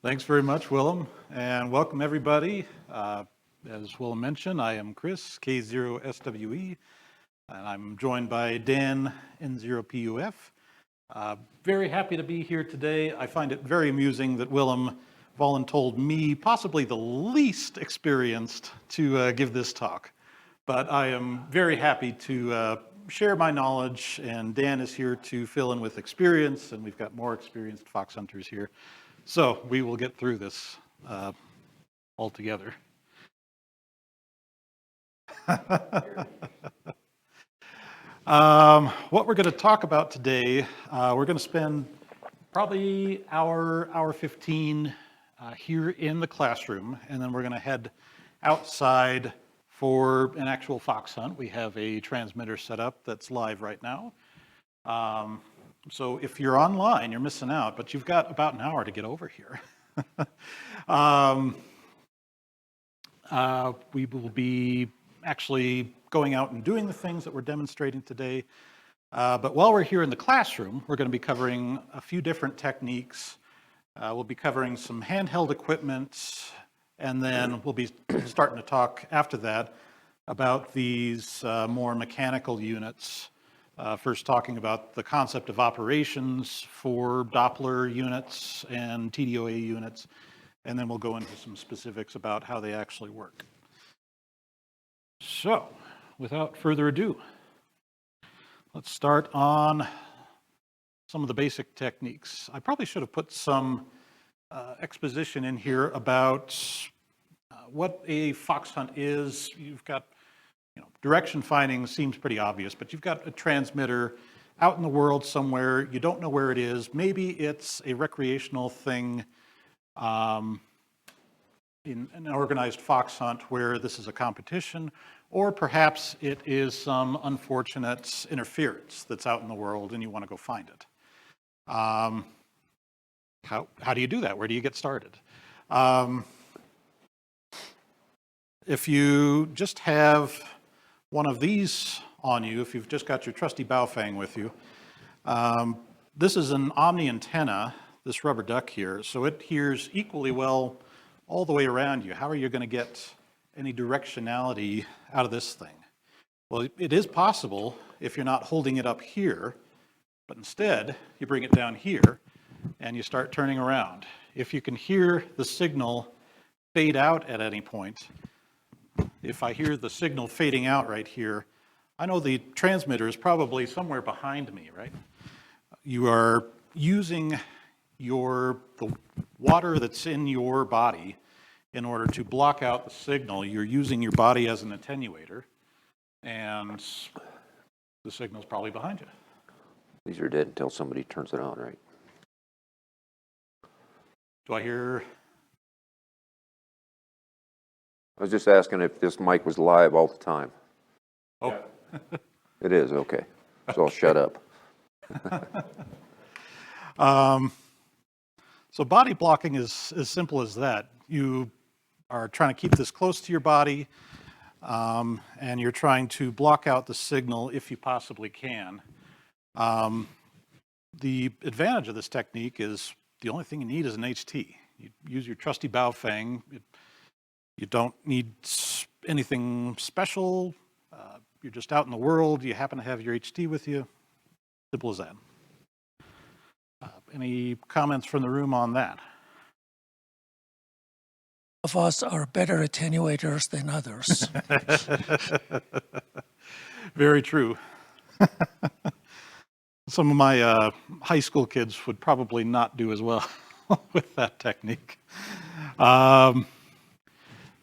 Thanks very much, Willem, and welcome everybody. As Willem mentioned, I am Chris, K0SWE, and I'm joined by Dan, N0PUF. Very happy to be here today. I find it very amusing that Willem voluntold me, possibly the least experienced, to give this talk. But I am very happy to share my knowledge, and Dan is here to fill in with experience, and we've got more experienced fox hunters here. So we will get through this all together. What we're going to talk about today, we're going to spend probably hour 15 here in the classroom, and then we're going to head outside for an actual fox hunt. We have a transmitter set up that's live right now. So if you're online, you're missing out, but you've got about an hour to get over here. We will be actually going out and doing the things that we're demonstrating today. But while we're here in the classroom, we're going to be covering a few different techniques. We'll be covering some handheld equipment, and then we'll be starting to talk after that about these more mechanical units. First talking about the concept of operations for Doppler units and TDOA units, and then we'll go into some specifics about how they actually work. So, without further ado, let's start on some of the basic techniques. I probably should have put some exposition in here about what a fox hunt is. You've got direction finding seems pretty obvious, but you've got a transmitter out in the world somewhere. You don't know where it is. Maybe it's a recreational thing in an organized fox hunt where this is a competition, or perhaps it is some unfortunate interference that's out in the world and you want to go find it. How do you do that? Where do you get started? If you just have one of these on you, if you've just got your trusty Baofeng with you, this is an omni antenna, this rubber duck here, so it hears equally well all the way around you. How are you going to get any directionality out of this thing? Well, it is possible if you're not holding it up here, but instead you bring it down here and you start turning around. If you can hear the signal fade out at any point, if I hear the signal fading out right here, I know the transmitter is probably somewhere behind me, right? You are using the water that's in your body in order to block out the signal. You're using your body as an attenuator, and the signal's probably behind you. These are dead until somebody turns it on, right? Do I hear? I was just asking if this mic was live all the time. Oh. It is, okay. So I'll shut up. So body blocking is as simple as that. You are trying to keep this close to your body, and you're trying to block out the signal if you possibly can. The advantage of this technique is the only thing you need is an HT. You use your trusty Baofeng. You don't need anything special. You're just out in the world. You happen to have your HT with you. Simple as that. Any comments from the room on that? Of us are better attenuators than others. Very true. Some of my high school kids would probably not do as well with that technique.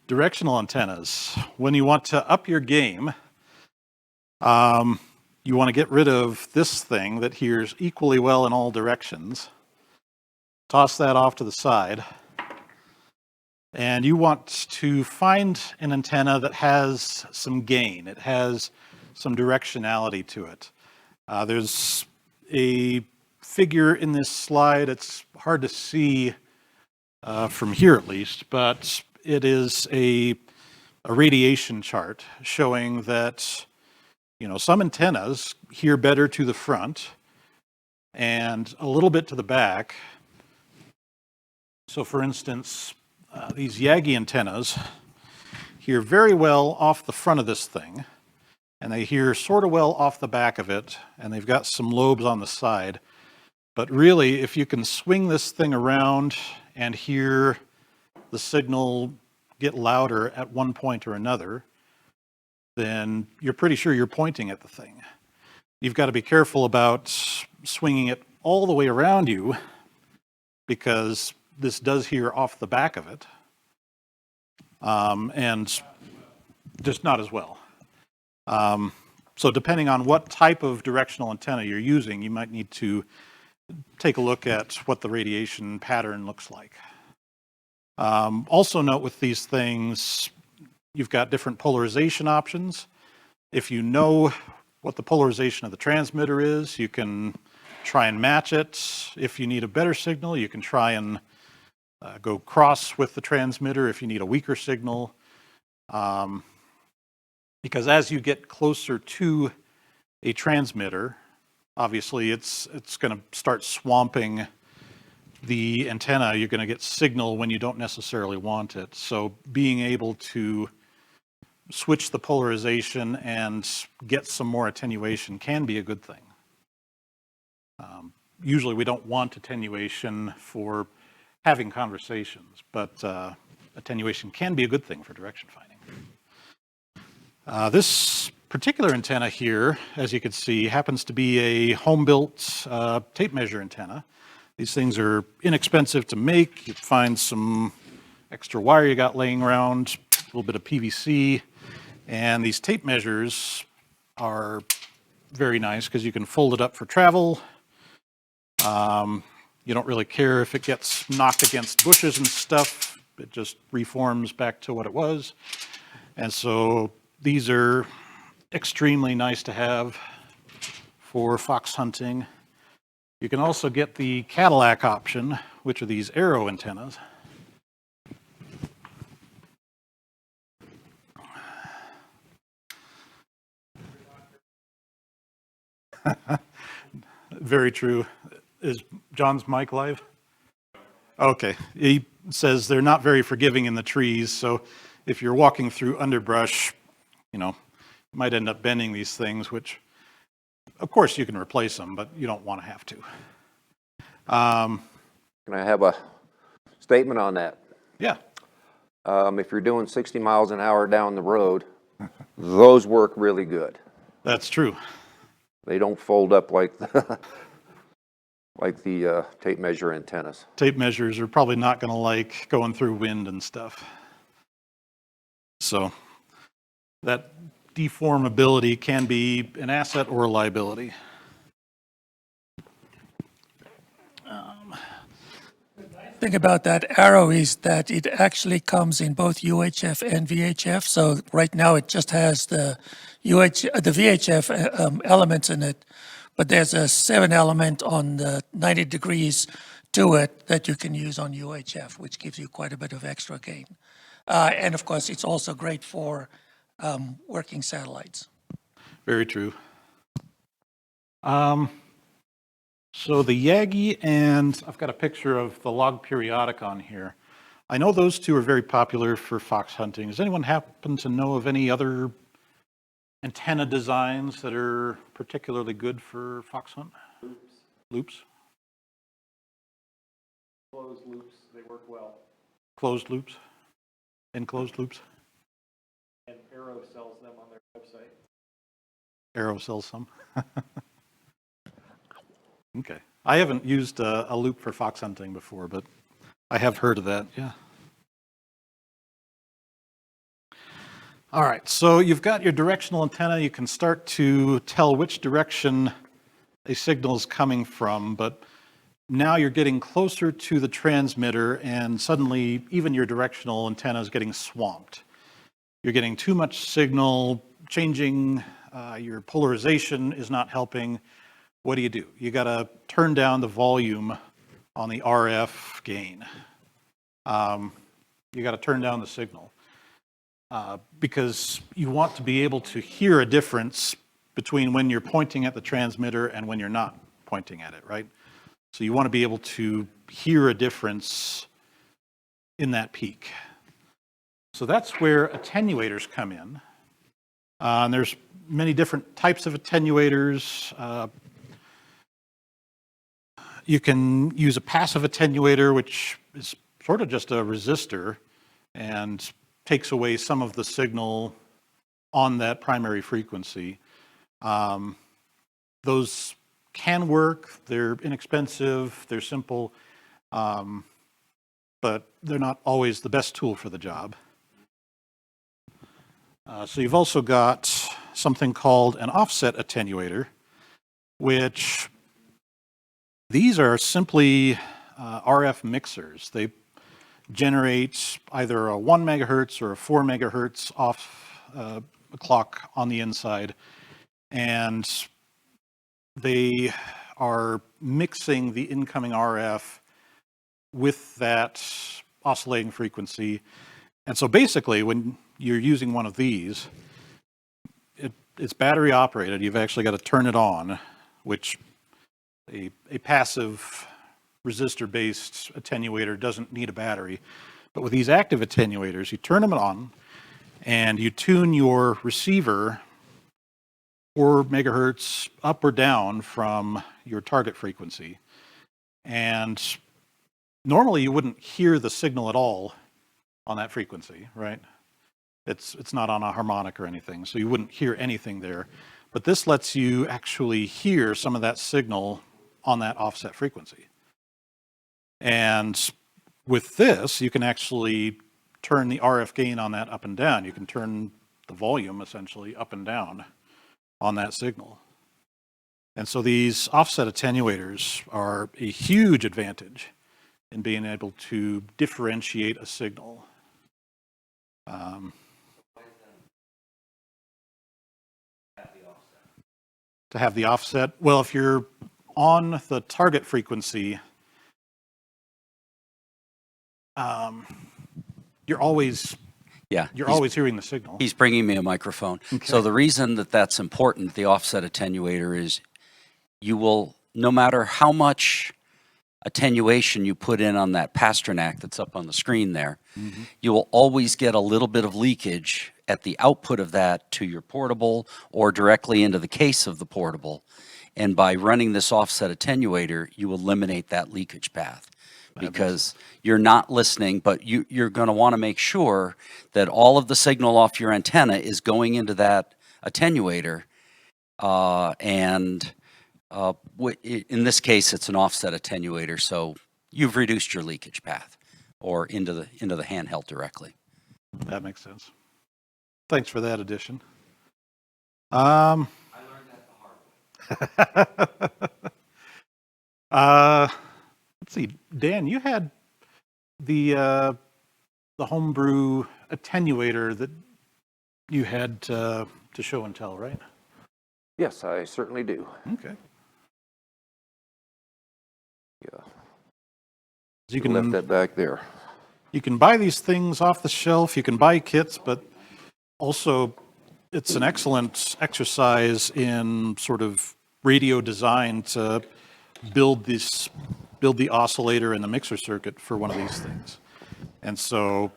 Directional antennas. When you want to up your game, you want to get rid of this thing that hears equally well in all directions. Toss that off to the side. And you want to find an antenna that has some gain. It has some directionality to it. There's a figure in this slide. It's hard to see from here at least, but it is a radiation chart showing that some antennas hear better to the front and a little bit to the back. So for instance, these Yagi antennas hear very well off the front of this thing, and they hear sort of well off the back of it, and they've got some lobes on the side. But really, if you can swing this thing around and hear the signal get louder at one point or another, then you're pretty sure you're pointing at the thing. You've got to be careful about swinging it all the way around you, because this does hear off the back of it, and just not as well. So depending on what type of directional antenna you're using, you might need to take a look at what the radiation pattern looks like. Also note with these things, you've got different polarization options. If you know what the polarization of the transmitter is, you can try and match it. If you need a better signal, you can try and go cross with the transmitter if you need a weaker signal. Because as you get closer to a transmitter, obviously it's going to start swamping the antenna. You're going to get signal when you don't necessarily want it. So being able to switch the polarization and get some more attenuation can be a good thing. Usually we don't want attenuation for having conversations, but attenuation can be a good thing for direction finding. This particular antenna here, as you can see, happens to be a home-built tape measure antenna. These things are inexpensive to make. You find some extra wire you got laying around, a little bit of PVC, and these tape measures are very nice because you can fold it up for travel. You don't really care if it gets knocked against bushes and stuff. It just reforms back to what it was. And so these are extremely nice to have for fox hunting. You can also get the Cadillac option, which are these arrow antennas. Very true. Is John's mic live? Okay. He says they're not very forgiving in the trees, so if you're walking through underbrush, you might end up bending these things, which, of course, you can replace them, but you don't want to have to. Can I have a statement on that? Yeah. If you're doing 60 miles an hour down the road, those work really good. That's true. They don't fold up like the, like the tape measure antennas. Tape measures are probably not going to like going through wind and stuff. So that deformability can be an asset or a liability. The thing about that arrow is that it actually comes in both UHF and VHF. So right now it just has the VHF elements in it, but there's a 7 element on the 90 degrees to it that you can use on UHF, which gives you quite a bit of extra gain. And of course, it's also great for working satellites. Very true. So the Yagi, and I've got a picture of the log periodic on here. I know those two are very popular for fox hunting. Does anyone happen to know of any other antenna designs that are particularly good for fox hunt? Loops? Closed loops, they work well. Closed loops? Enclosed loops? And Arrow sells them on their website. Arrow sells some. Okay. I haven't used a loop for fox hunting before, but I have heard of that, yeah. All right, so you've got your directional antenna. You can start to tell which direction a signal is coming from, but now you're getting closer to the transmitter, and suddenly even your directional antenna is getting swamped. You're getting too much signal, changing your polarization is not helping. What do? You got to turn down the volume on the RF gain. You got to turn down the signal because you want to be able to hear a difference between when you're pointing at the transmitter and when you're not pointing at it, right? So you want to be able to hear a difference in that peak. So that's where attenuators come in. And there's many different types of attenuators. You can use a passive attenuator, which is sort of just a resistor and takes away some of the signal on that primary frequency. Those can work. They're inexpensive. They're simple. But they're not always the best tool for the job. So you've also got something called an offset attenuator, which these are simply RF mixers. They generate either a 1 megahertz or a 4 megahertz off a clock on the inside, and they are mixing the incoming RF with that oscillating frequency. And so basically, when you're using one of these, it's battery operated. You've actually got to turn it on, which a passive resistor-based attenuator doesn't need a battery. But with these active attenuators, you turn them on, and you tune your receiver 4 megahertz up or down from your target frequency. And normally you wouldn't hear the signal at all on that frequency, right? It's not on a harmonic or anything, so you wouldn't hear anything there. But this lets you actually hear some of that signal on that offset frequency. And with this, you can actually turn the RF gain on that up and down. You can turn the volume essentially up and down on that signal. And so these offset attenuators are a huge advantage in being able to differentiate a signal. To have the offset, well, if you're on the target frequency, you're always hearing the signal. He's bringing me a microphone. Okay. So the reason that that's important, the offset attenuator, is you will, no matter how much attenuation you put in on that Pasternak that's up on the screen there, you will always get a little bit of leakage at the output of that to your portable or directly into the case of the portable. And by running this offset attenuator, you eliminate that leakage path. Because you're not listening, but you're going to want to make sure that all of the signal off your antenna is going into that attenuator. In this case, it's an offset attenuator, so you've reduced your leakage path or into the handheld directly. That makes sense. Thanks for that addition. I learned that the hard way. Let's see, Dan, you had the homebrew attenuator that you had to show and tell, right? Yes, I certainly do. Okay. Yeah, You left that back there. You can buy these things off the shelf, you can buy kits, but also it's an excellent exercise in sort of radio design to build the oscillator and the mixer circuit for one of these things. And so,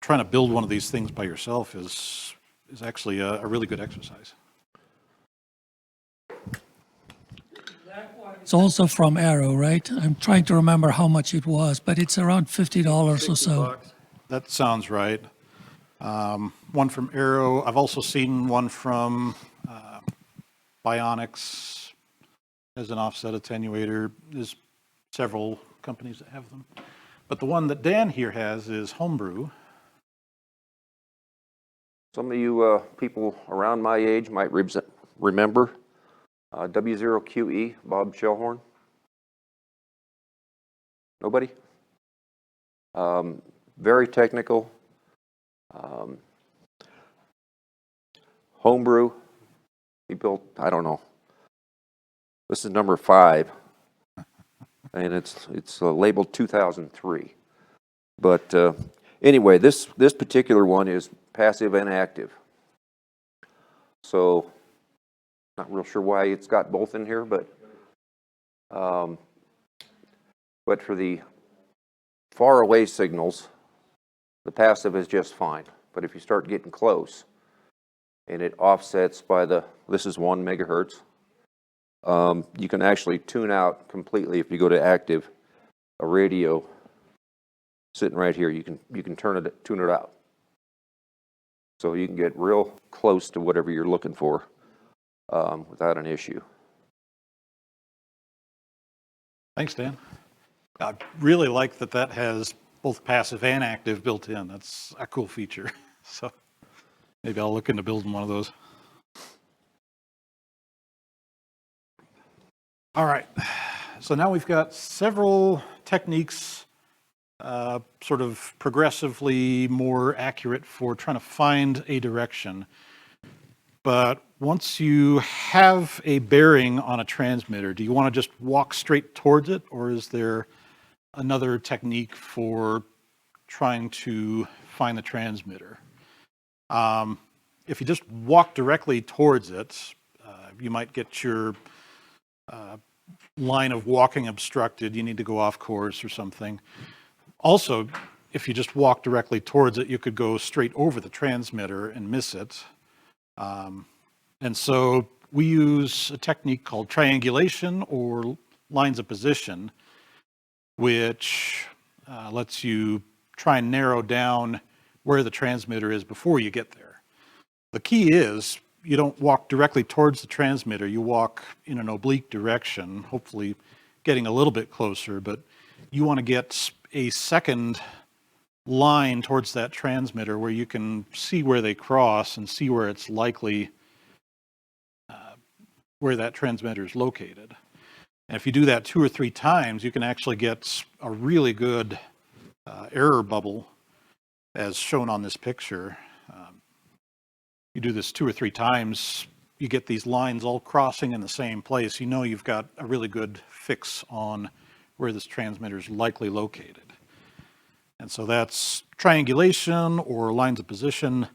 trying to build one of these things by yourself is actually a really good exercise. It's also from Arrow, right? I'm trying to remember how much it was, but it's around $50 or so. That sounds right. One from Arrow. I've also seen one from Bionics as an offset attenuator. There's several companies that have them. But the one that Dan here has is Homebrew. Some of you people around my age might remember W0QE, Bob Shellhorn. Nobody? Very technical. Homebrew. He built, I don't know. This is number 5. And it's labeled 2003. But anyway, this particular one is passive and active. So, not real sure why it's got both in here, but for the far away signals, the passive is just fine. But if you start getting close, and it offsets by this is 1 megahertz, you can actually tune out completely if you go to active, a radio sitting right here, you can tune it out. So you can get real close to whatever you're looking for without an issue. Thanks, Dan. I really like that has both passive and active built in. That's a cool feature. So maybe I'll look into building one of those. All right. So now we've got several techniques sort of progressively more accurate for trying to find a direction. But once you have a bearing on a transmitter, do you want to just walk straight towards it, or is there another technique for trying to find the transmitter? If you just walk directly towards it, you might get your line of walking obstructed. You need to go off course or something. Also, if you just walk directly towards it, you could go straight over the transmitter and miss it. And so we use a technique called triangulation or lines of position, which lets you try and narrow down where the transmitter is before you get there. The key is you don't walk directly towards the transmitter. You walk in an oblique direction, hopefully getting a little bit closer, but you want to get a second line towards that transmitter where you can see where they cross and see where it's likely where that transmitter is located. And if you do that 2 or 3 times, you can actually get a really good error bubble as shown on this picture. You do this 2 or 3 times, you get these lines all crossing in the same place. You know you've got a really good fix on where this transmitter is likely located. And so that's triangulation or lines of position.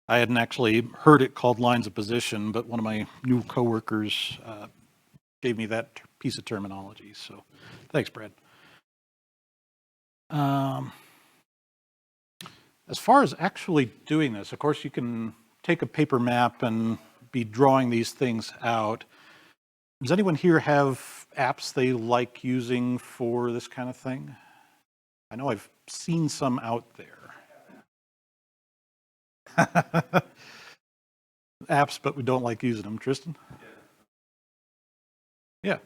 I hadn't actually heard it called lines of position, but one of my new coworkers gave me that piece of terminology. So thanks, Brad. As far as actually doing this, of course, you can take a paper map and be drawing these things out. Does anyone here have apps they like using for this kind of thing? I know I've seen some out there. Apps, but we don't like using them. Tristan? Yeah.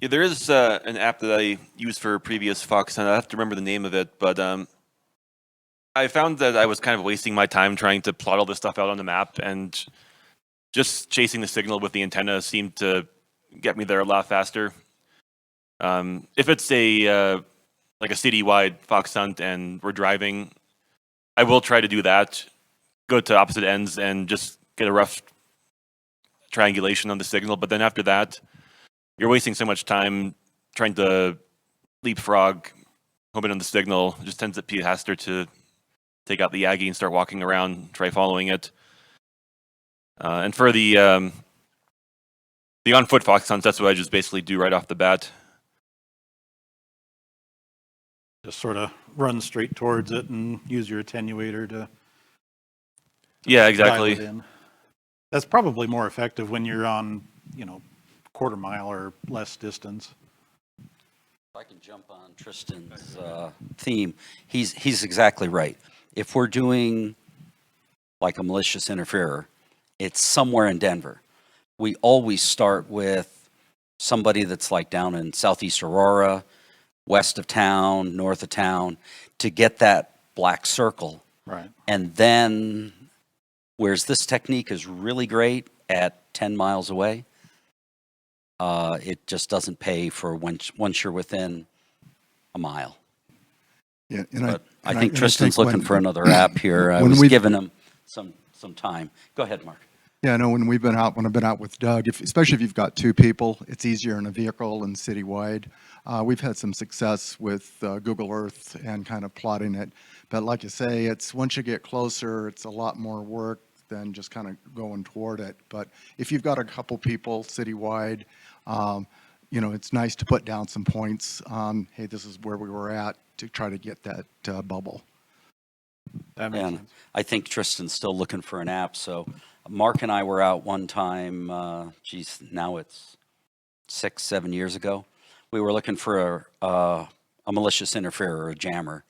Yeah, there is an app that I used for previous Fox Hunt. I have to remember the name of it, but I found that I was kind of wasting my time trying to plot all this stuff out on the map, and just chasing the signal with the antenna seemed to get me there a lot faster. If it's like a citywide Fox Hunt and we're driving, I will try to do that, go to opposite ends and just get a rough triangulation on the signal. But then after that, you're wasting so much time trying to leapfrog, hoping on the signal. It just tends to be faster to take out the Yagi and start walking around, try following it. And for the on-foot Fox hunts, that's what I just basically do right off the bat. Just sort of run straight towards it and use your attenuator to Yeah, dial it exactly. in. That's probably more effective when you're on, quarter mile or less distance. If I can jump on Tristan's theme, he's exactly right. If we're doing like a malicious interferer, it's somewhere in Denver. We always start with somebody that's like down in Southeast Aurora, west of town, north of town, to get that black circle. Right. And then, whereas this technique is really great at 10 miles away, it just doesn't pay for once you're within a mile. Yeah, But I think Tristan's when- looking for another app here. I when was we- giving him some time. Go ahead, Mark. Yeah, I know when I've been out with Doug, especially if you've got 2 people, it's easier in a vehicle and citywide. We've had some success with Google Earth and kind of plotting it. But like you say, it's once you get closer, it's a lot more work. than just kind of going toward it. But if you've got a couple people citywide, you know, it's nice to put down some points on, hey, this is where we were at, to try to get that bubble. That makes And sense. I think Tristan's still looking for an app. So Mark and I were out one time, now it's 6, 7 years ago. We were looking for a malicious interferer, a jammer.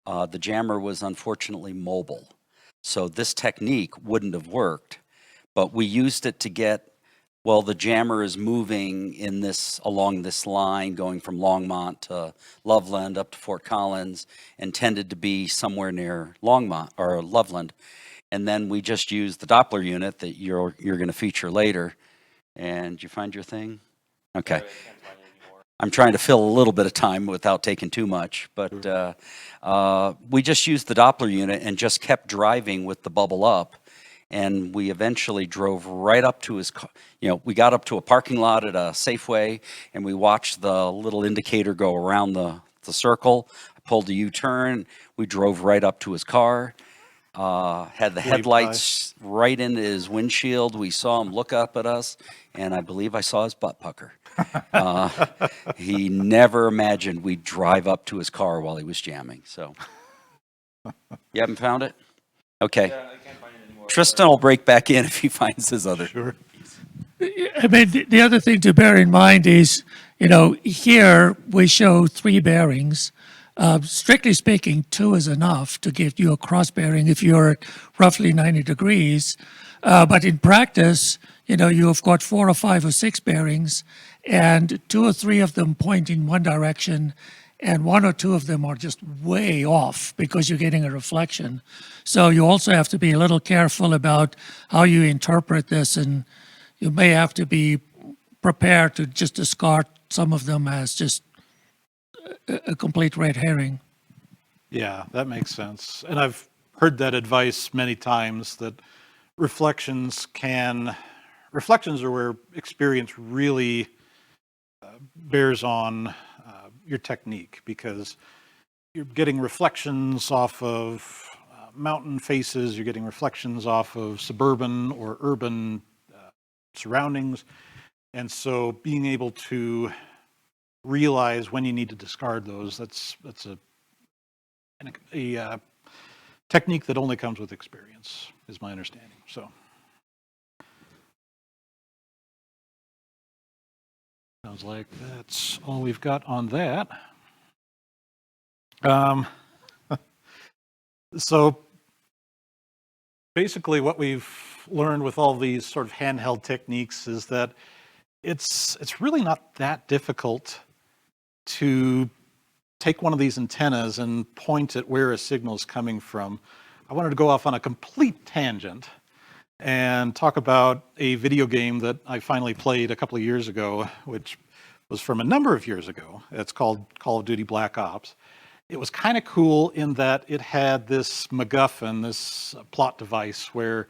The jammer was unfortunately mobile. So this technique wouldn't have worked, but we used it to get, well, the jammer is moving in this, along this line, going from Longmont to Loveland up to Fort Collins, intended to be somewhere near Longmont or Loveland. And then we just used the Doppler unit that you're going to feature later. And you find your thing? Okay. I'm trying to fill a little bit of time without taking too much, but we just used the Doppler unit and just kept driving with the bubble up. And we eventually drove right up to his car. You know, we got up to a parking lot at a Safeway, and we watched the little indicator go around the circle. I pulled a U-turn. We drove right up to his car. Had the headlights right into his windshield. We saw him look up at us, and I believe I saw his butt pucker. He never imagined we'd drive up to his car while he was jamming. So, you haven't found it? Okay. Yeah, I can't find it anymore. Tristan will break back in if he finds his other. Sure. I mean, the other thing to bear in mind is, you know, here we show 3 bearings. Strictly speaking, 2 is enough to give you a cross bearing if you're at roughly 90 degrees. But in practice, you know, you've got 4 or 5 or 6 bearings, and 2 or 3 of them point in one direction, and 1 or 2 of them are just way off because you're getting a reflection. So you also have to be a little careful about how you interpret this, and you may have to be prepared to just discard some of them as just a complete red herring. Yeah, that makes sense. And I've heard that advice many times, that reflections are where experience really bears on your technique, because you're getting reflections off of mountain faces, you're getting reflections off of suburban or urban surroundings. And so being able to realize when you need to discard those, that's a technique that only comes with experience, is my understanding. So sounds like that's all we've got on that. So basically what we've learned with all these sort of handheld techniques is that it's really not that difficult to take one of these antennas and point at where a signal is coming from. I wanted to go off on a complete tangent and talk about a video game that I finally played a couple of years ago, which was from a number of years ago. It's called Call of Duty Black Ops. It was kind of cool in that it had this MacGuffin, this plot device, where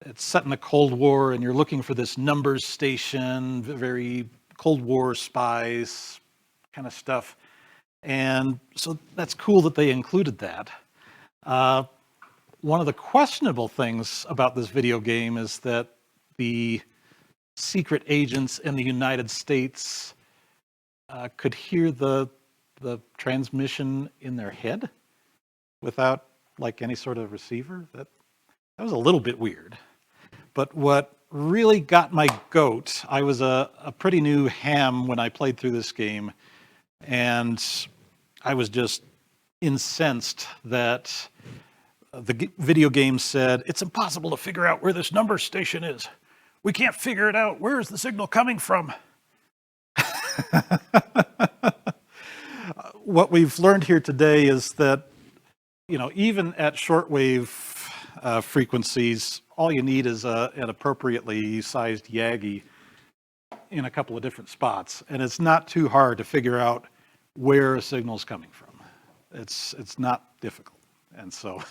it's set in the Cold War and you're looking for this numbers station, very Cold War spies kind of stuff. And so that's cool that they included that. One of the questionable things about this video game is that the secret agents in the United States could hear the transmission in their head without like any sort of receiver. That was a little bit weird. But what really got my goat, I was a pretty new ham when I played through this game, and I was just incensed that the video game said, it's impossible to figure out where this number station is. We can't figure it out. Where is the signal coming from? What we've learned here today is that, you know, even at shortwave frequencies, all you need is an appropriately sized Yagi in a couple of different spots. And it's not too hard to figure out where a signal is coming from. It's not difficult. And so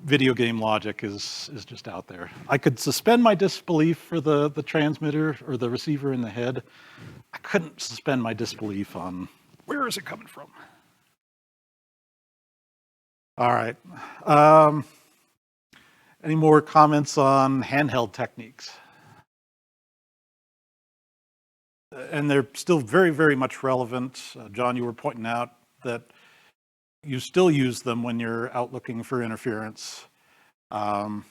video game logic is just out there. I could suspend my disbelief for the transmitter or the receiver in the head. I couldn't suspend my disbelief on where is it coming from. All right. Um, Any more comments on handheld techniques? And they're still very, very much relevant. John, you were pointing out that you still use them when you're out looking for interference. You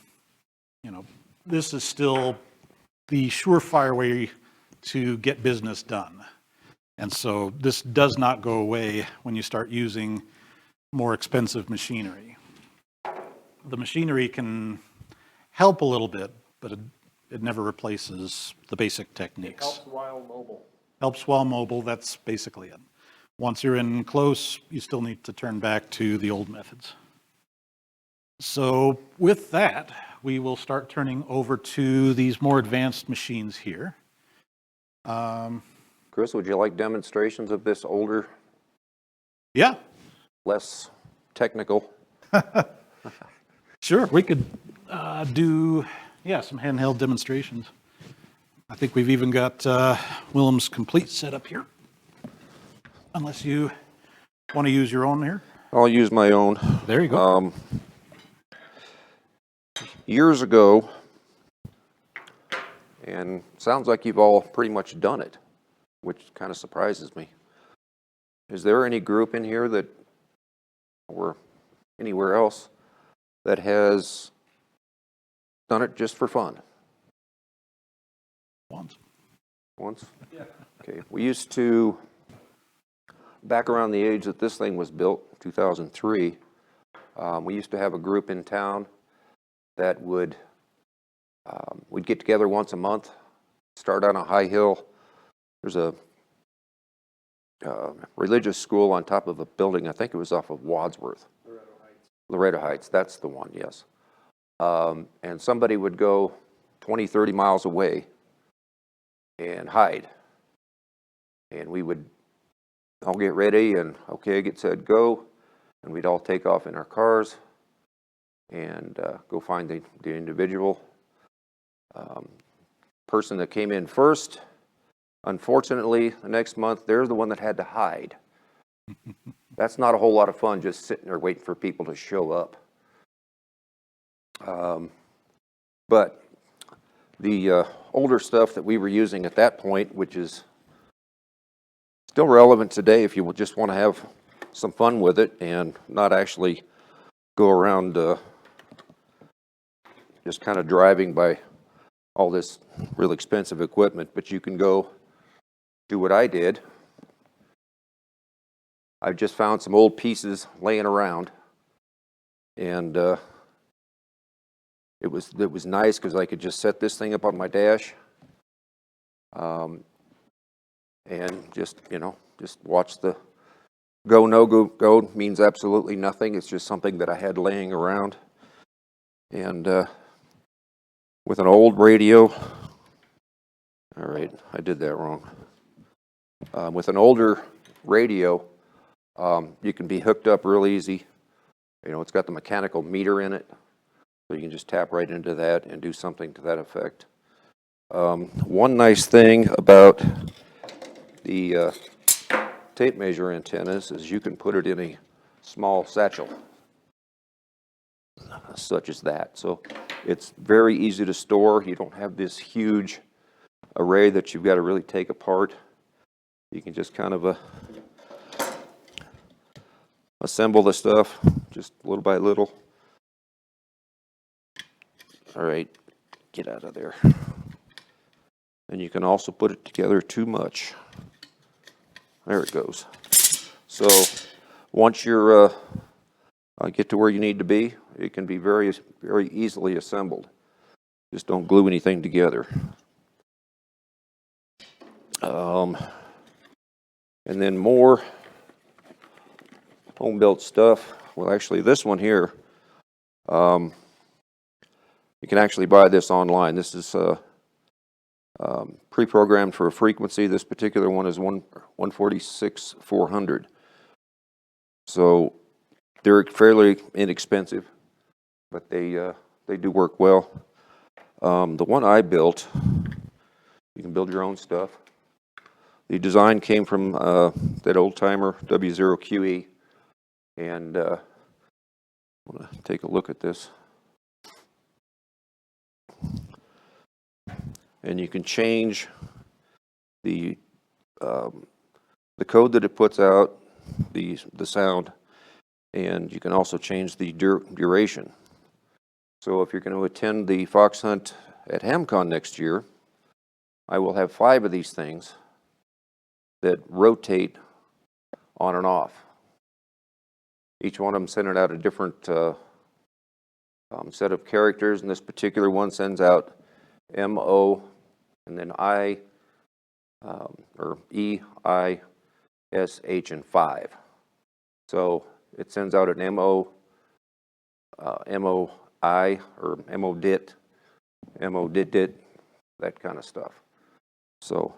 know, this is still the surefire way to get business done. And so this does not go away when you start using more expensive machinery. The machinery can help a little bit, but it never replaces the basic techniques. Helps while mobile. Helps while mobile, that's basically it. Once you're in close, you still need to turn back to the old methods. So with that, we will start turning over to these more advanced machines here. Chris, would you like demonstrations of this older, Yeah, less technical? sure, we could do, some handheld demonstrations. I think we've even got Willem's complete setup here. Unless you want to use your own here. I'll use my own. There you go. Years ago, and sounds like you've all pretty much done it, which kind of surprises me. Is there any group in here that, or anywhere else, that has done it just for fun? Once. Once? Yeah. Okay, we used to, back around the age that this thing was built, 2003, we used to have a group in town that would, we'd get together once a month, start on a high hill. There's a religious school on top of a building, I think it was off of Wadsworth. Loretto Heights, that's the one, yes. And somebody would go 20, 30 miles away and hide. And we would all get ready and, okay, get said go, and we'd all take off in our cars and go find the individual. Person that came in first, unfortunately, the next month, they're the one that had to hide. That's not a whole lot of fun, just sitting there waiting for people to show up. But the older stuff that we were using at that point, which is still relevant today if you just want to have some fun with it and not actually go around just kind of driving by all this real expensive equipment, but you can go do what I did. I've just found some old pieces laying around, and it was nice because I could just set this thing up on my dash, and just watch the go. No go means absolutely nothing. It's just something that I had laying around, and with an old radio. All right, I did that wrong. With an older radio, you can be hooked up real easy. It's got the mechanical meter in it, so you can just tap right into that and do something to that effect. One nice thing about the tape measure antennas is you can put it in a small satchel, such as that. So it's very easy to store. You don't have this huge array that you've got to really take apart. You can just kind of assemble the stuff just little by little. All right, get out of there. And you can also put it together too much. There it goes. So once you're get to where you need to be, it can be very, very easily assembled. Just don't glue anything together. And then more home-built stuff. Well, actually, this one here, you can actually buy this online. This is pre-programmed for a frequency. This particular one is 146,400. So they're fairly inexpensive, but they do work well. The one I built, you can build your own stuff. The design came from that old-timer W0QE, and Want to take a look at this. And you can change the code that it puts out, the sound, and you can also change the duration. So if you're going to attend the fox hunt at HAMCon next year, I will have 5 of these things that rotate on and off. Each one of them sending out a different set of characters, and this particular one sends out MO and then I, or E, I, S, H, and 5. So it sends out an MO, MOI, or MODIT, MODIT, that kind of stuff. So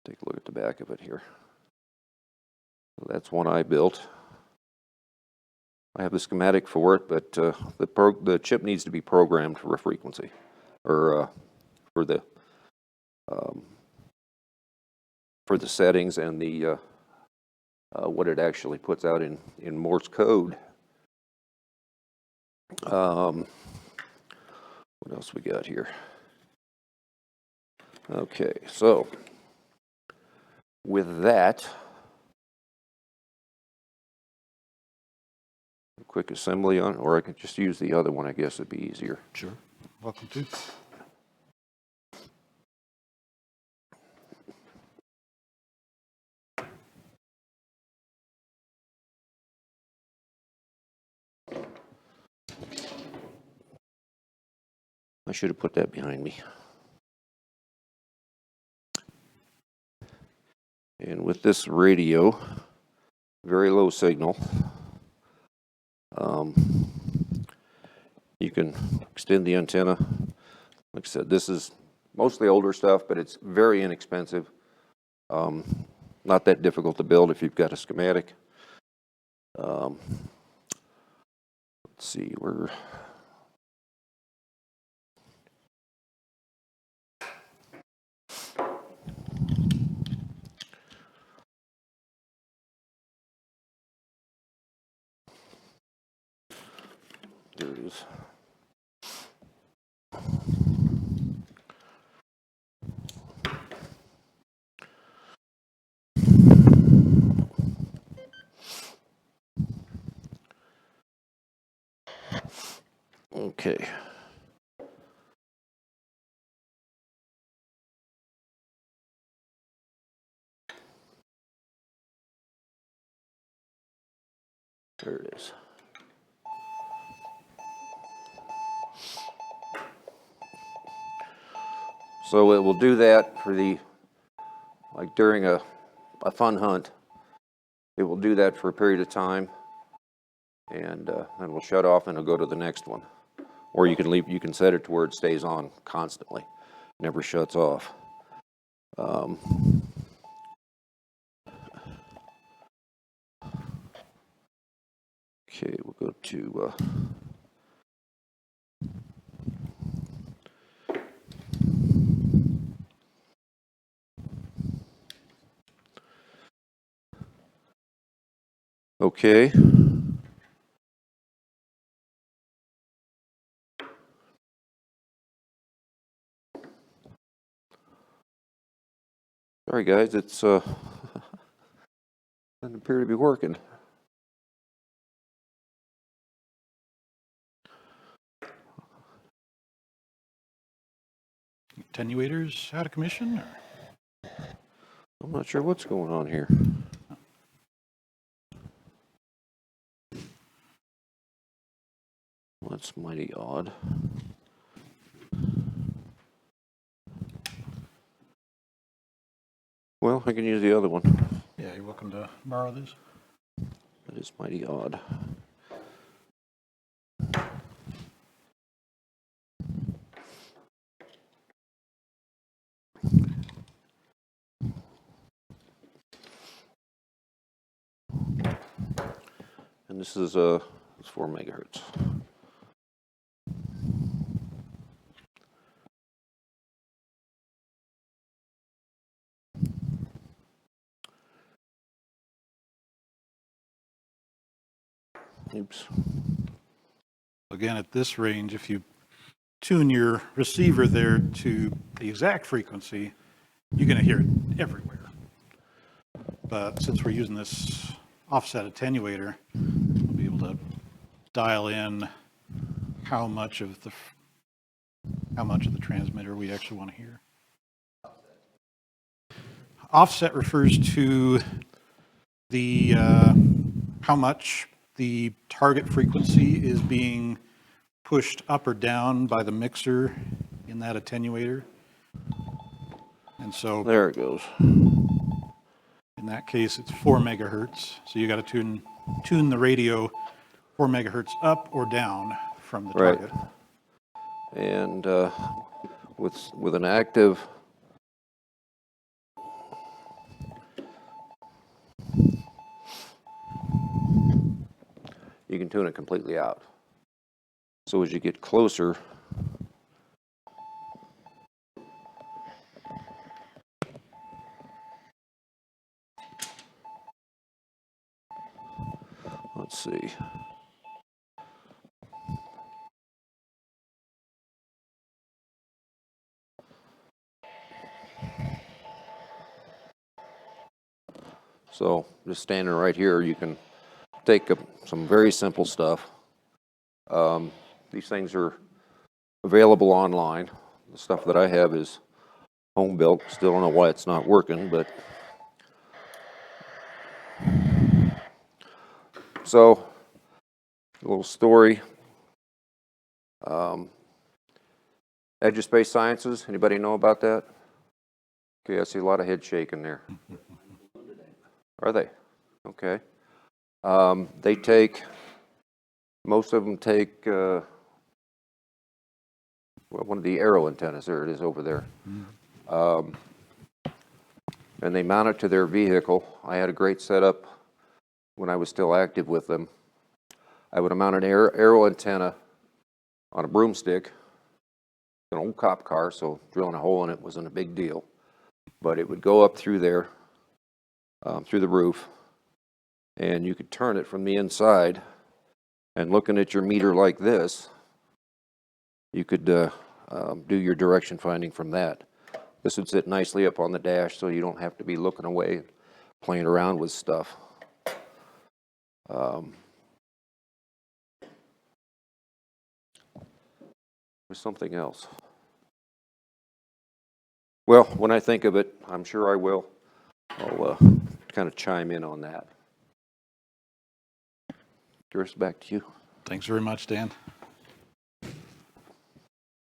take a look at the back of it here. So that's one I built. I have the schematic for it, but the chip needs to be programmed for a frequency, or for the settings and the what it actually puts out in Morse code. What else we got here? Okay, so with that, quick assembly on, or I could just use the other one, I guess it'd be easier. Sure. Welcome to. I should have put that behind me. And with this radio, very low signal, you can extend the antenna. Like I said, this is mostly older stuff, but it's very inexpensive. Not that difficult to build if you've got a schematic. Let's see, we're there it is. Okay. There it is. So it will do that for like during a fun hunt. It will do that for a period of time, and then we'll shut off and it'll go to the next one. Or you can set it to where it stays on constantly, never shuts off. Okay, we'll go to okay. Sorry guys, it's doesn't appear to be working. Attenuators out of commission? Or? I'm not sure what's going on here. Well, that's mighty odd. Well, I can use the other one. Yeah, you're welcome to borrow this. That is mighty odd. And this is it's 4 megahertz. Oops. Again, at this range, if you tune your receiver there to the exact frequency, you're going to hear it everywhere. But since we're using this offset attenuator, we'll be able to dial in how much of the transmitter we actually want to hear. Offset refers to the how much the target frequency is being pushed up or down by the mixer in that attenuator. And so There it goes. in that case, it's 4 megahertz. So you got to tune the radio 4 megahertz up or down from the Right. target. And with an active you can tune it completely out. So as you get closer, let's see. So just standing right here, you can take some very simple stuff. These things are available online. The stuff that I have is home built. Still don't know why it's not working, but so a little story. Edge of Space Sciences, anybody know about that? Okay, I see a lot of head shaking there. Are they? Okay. They take, most of them take one of the aero antennas. There it is over there. And they mount it to their vehicle. I had a great setup when I was still active with them. I would have mounted an aero antenna on a broomstick, an old cop car, so drilling a hole in it wasn't a big deal. But it would go up through there, through the roof, and you could turn it from the inside. And looking at your meter like this, you could do your direction finding from that. This would sit nicely up on the dash, so you don't have to be looking away, playing around with stuff. There's something else. Well, when I think of it, I'm sure I will. I'll kind of chime in on that. Chris, back to you. Thanks very much, Dan.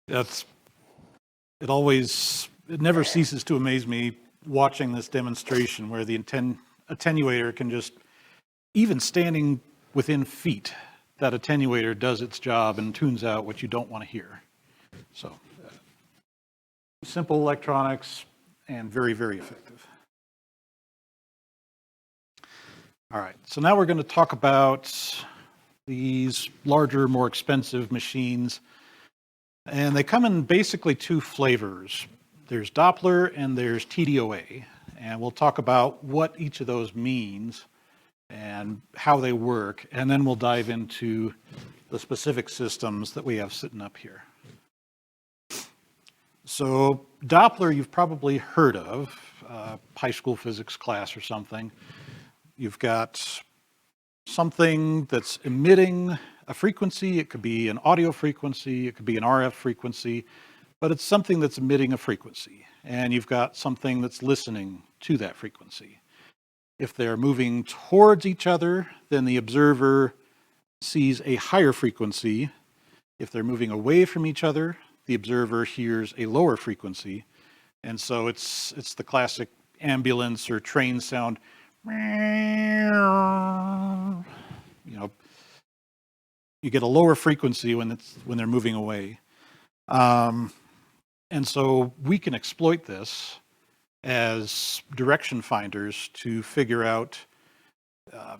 It never ceases to amaze me watching this demonstration where the attenuator can just, even standing within feet, that attenuator does its job and tunes out what you don't want to hear. So, simple electronics and very, very effective. All right, so now we're going to talk about these larger, more expensive machines. And they come in basically two flavors. There's Doppler and there's TDOA. And we'll talk about what each of those means and how they work. And then we'll dive into the specific systems that we have sitting up here. So Doppler you've probably heard of, high school physics class or something. You've got something that's emitting a frequency. It could be an audio frequency, it could be an RF frequency, but it's something that's emitting a frequency. And you've got something that's listening to that frequency. If they're moving towards each other, then the observer sees a higher frequency. If they're moving away from each other, the observer hears a lower frequency. And so it's the classic ambulance or train sound. You get a lower frequency when they're moving away. And so we can exploit this as direction finders to figure out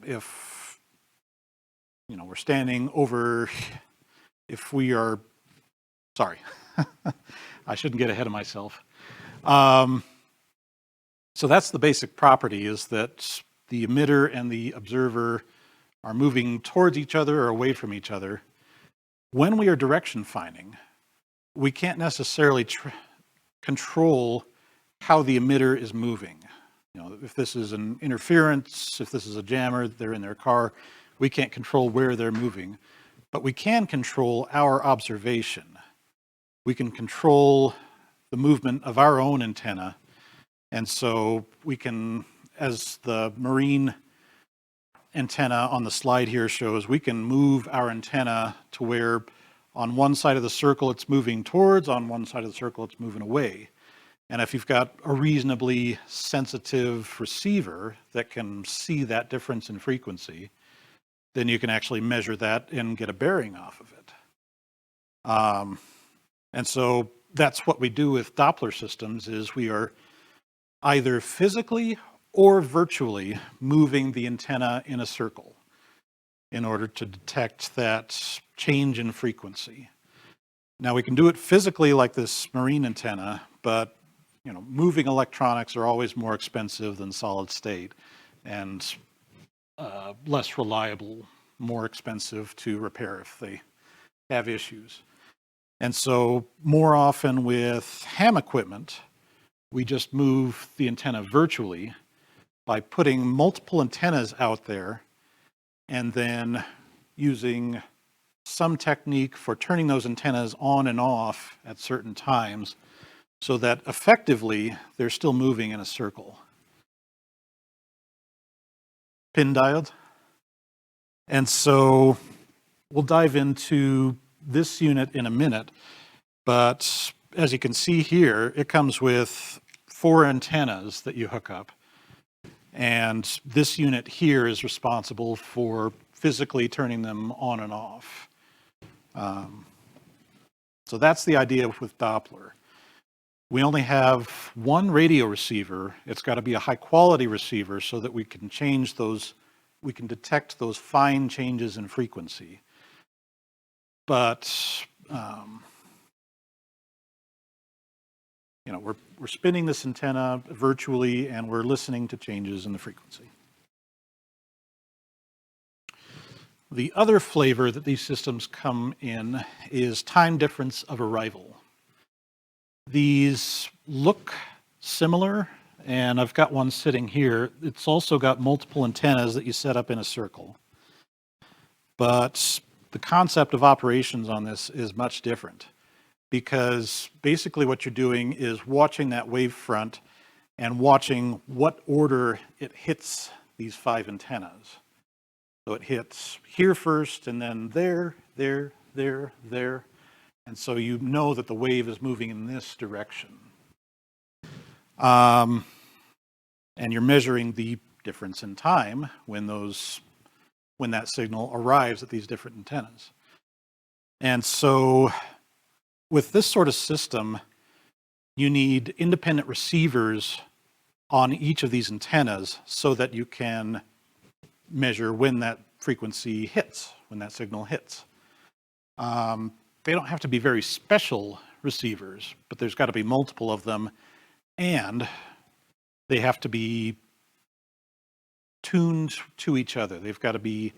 if we're standing over, if we are, sorry, I shouldn't get ahead of myself. So that's the basic property, is that the emitter and the observer are moving towards each other or away from each other, when we are direction finding, we can't necessarily control how the emitter is moving. You know, if this is an interference, if this is a jammer, they're in their car, we can't control where they're moving, but we can control our observation. We can control the movement of our own antenna, and so we can, as the marine antenna on the slide here shows, we can move our antenna to where on one side of the circle it's moving towards, on one side of the circle it's moving away. And if you've got a reasonably sensitive receiver that can see that difference in frequency, then you can actually measure that and get a bearing off of it. And so that's what we do with Doppler systems, is we are either physically or virtually moving the antenna in a circle in order to detect that change in frequency. Now, we can do it physically like this marine antenna, but you know, moving electronics are always more expensive than solid state, and less reliable, more expensive to repair if they have issues. And so more often with ham equipment, we just move the antenna virtually by putting multiple antennas out there and then using some technique for turning those antennas on and off at certain times so that effectively they're still moving in a circle. Pin diodes. And so we'll dive into this unit in a minute, but as you can see here, it comes with 4 antennas that you hook up. And this unit here is responsible for physically turning them on and off. So that's the idea with Doppler. We only have one radio receiver. It's got to be a high quality receiver so that we can change those, we can detect those fine changes in frequency. But, you know, we're spinning this antenna virtually and we're listening to changes in the frequency. The other flavor that these systems come in is time difference of arrival. These look similar, and I've got one sitting here. It's also got multiple antennas that you set up in a circle. But the concept of operations on this is much different, because basically what you're doing is watching that wave front and watching what order it hits these 5 antennas. So it hits here first, and then there, there. And so you know that the wave is moving in this direction. And you're measuring the difference in time when that signal arrives at these different antennas. And so with this sort of system, you need independent receivers on each of these antennas so that you can measure when that frequency hits, when that signal hits. They don't have to be very special receivers, but there's got to be multiple of them, and they have to be tuned to each other. They've got to be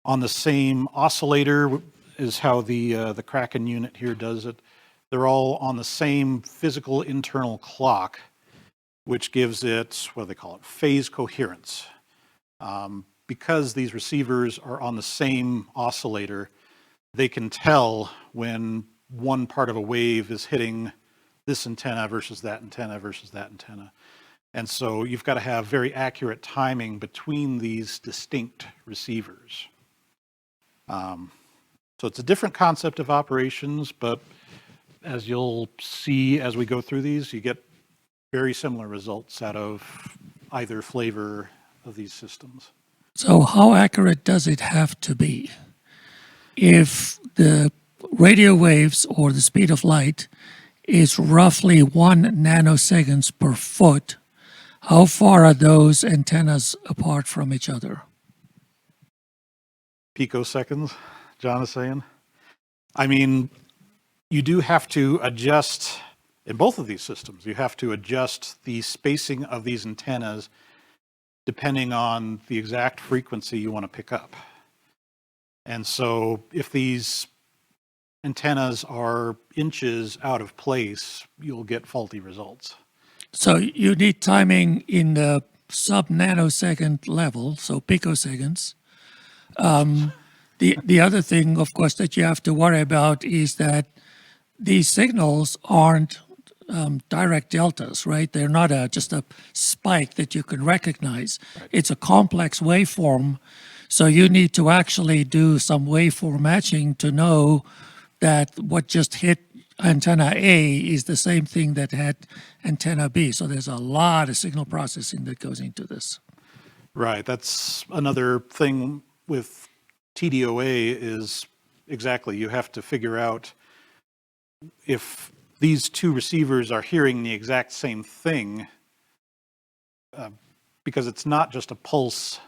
on the same oscillator, is how the Kraken unit here does it. They're all on the same physical internal clock, which gives it, what do they call it, phase coherence. Because these receivers are on the same oscillator, they can tell when one part of a wave is hitting this antenna versus that antenna versus that antenna. And so you've got to have very accurate timing between these distinct receivers. So it's a different concept of operations, but as you'll see as we go through these, you get very similar results out of either flavor of these systems. So how accurate does it have to be? If the radio waves or the speed of light is roughly 1 nanoseconds per foot, how far are those antennas apart from each other? Picoseconds, John is saying. I mean, you do have to adjust, in both of these systems, you have to adjust the spacing of these antennas depending on the exact frequency you want to pick up. And so if these antennas are inches out of place, you'll get faulty results. So you need timing in the sub-nanosecond level, so picoseconds. The other thing, of course, that you have to worry about is that these signals aren't direct deltas, right? They're not just a spike that you can recognize. Right. It's a complex waveform, so you need to actually do some waveform matching to know that what just hit antenna A is the same thing that had antenna B. So there's a lot of signal processing that goes into this. Right. That's another thing with TDOA is exactly, you have to figure out if these two receivers are hearing the exact same thing, because it's not just a pulse,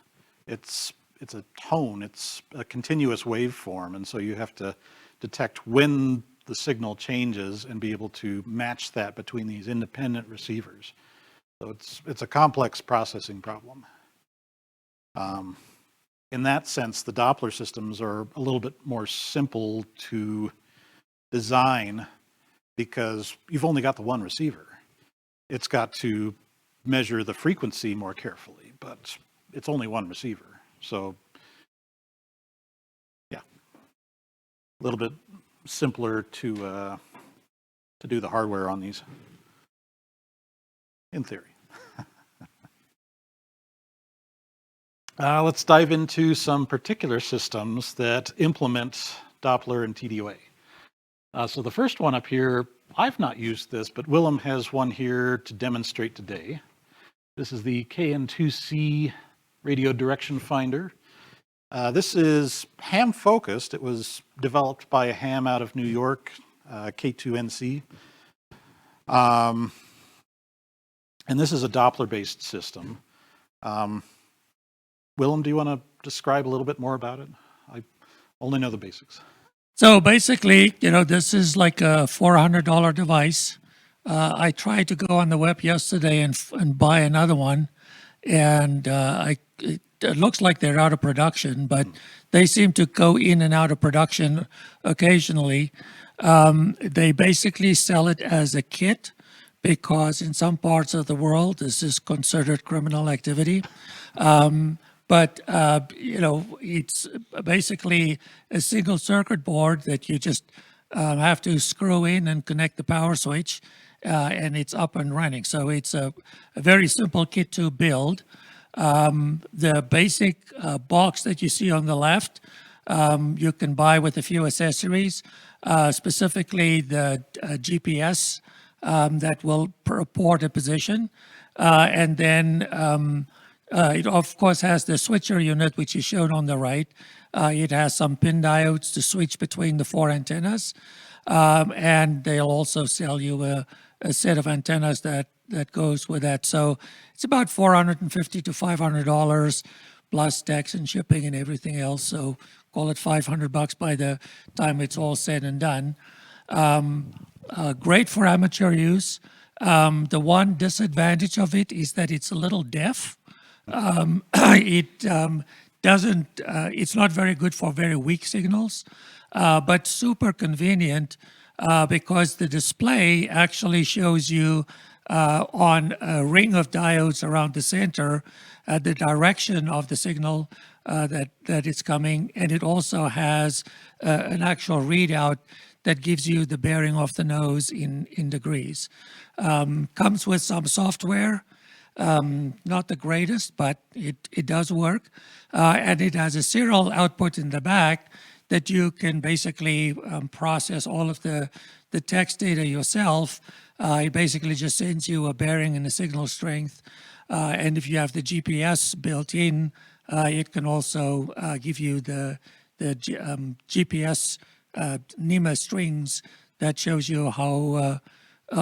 it's a tone, it's a continuous waveform, and so you have to detect when the signal changes and be able to match that between these independent receivers. So it's a complex processing problem. In that sense, the Doppler systems are a little bit more simple to design because you've only got the one receiver. It's got to measure the frequency more carefully, but it's only one receiver. So, yeah, a little bit simpler to do the hardware on these, in theory. Let's dive into some particular systems that implement Doppler and TDOA. So the first one up here, I've not used this, but Willem has one here to demonstrate today. This is the KN2C radio direction finder. This is ham focused. It was developed by a ham out of New York, K2NC. And this is a Doppler-based system. Willem, do you want to describe a little bit more about it? I only know the basics. So basically, this is like a $400 device. I tried to go on the web yesterday and buy another one, and it looks like they're out of production, but they seem to go in and out of production occasionally. They basically sell it as a kit because in some parts of the world, this is considered criminal activity. But, it's basically a single circuit board that you just have to screw in and connect the power switch, and it's up and running. So it's a very simple kit to build. The basic box that you see on the left, you can buy with a few accessories, specifically the GPS that will report a position. And then it, of course, has the switcher unit, which is shown on the right. It has some pin diodes to switch between the four antennas. And they'll also sell you a set of antennas that goes with that. So it's about $450 to $500 plus tax and shipping and everything else. So call it $500 by the time it's all said and done. Great for amateur use. The one disadvantage of it is that it's a little deaf. It's not very good for very weak signals, but super convenient because the display actually shows you on a ring of diodes around the center the direction of the signal that it's coming, and it also has an actual readout that gives you the bearing of the nose in degrees. Comes with some software. Not the greatest, but it does work. And it has a serial output in the back that you can basically process all of the text data yourself. It basically just sends you a bearing and a signal strength. And if you have the GPS built in, it can also give you the GPS NEMA strings that shows you how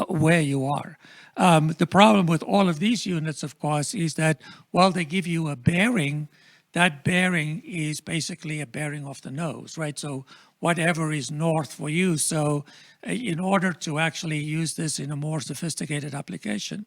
where you are. The problem with all of these units, of course, is that while they give you a bearing, that bearing is basically a bearing of the nose, right? So whatever is north for you. So in order to actually use this in a more sophisticated application,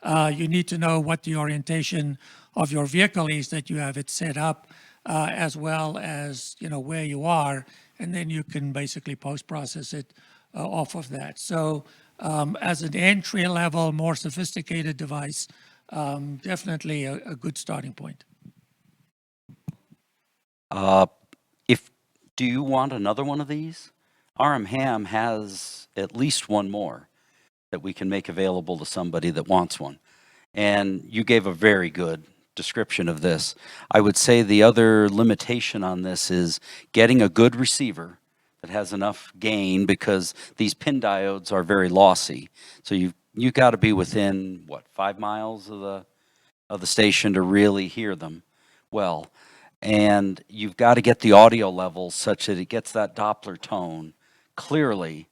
you need to know what the orientation of your vehicle is that you have it set up, as well as, where you are, and then you can basically post-process it off of that. So as an entry-level, more sophisticated device, definitely a good starting point. If do you want another one of these? RMHAM has at least one more that we can make available to somebody that wants one. And you gave a very good description of this. I would say the other limitation on this is getting a good receiver that has enough gain, because these pin diodes are very lossy. So you got to be within 5 miles of the station to really hear them well. And you've got to get the audio levels such that it gets that Doppler tone clearly.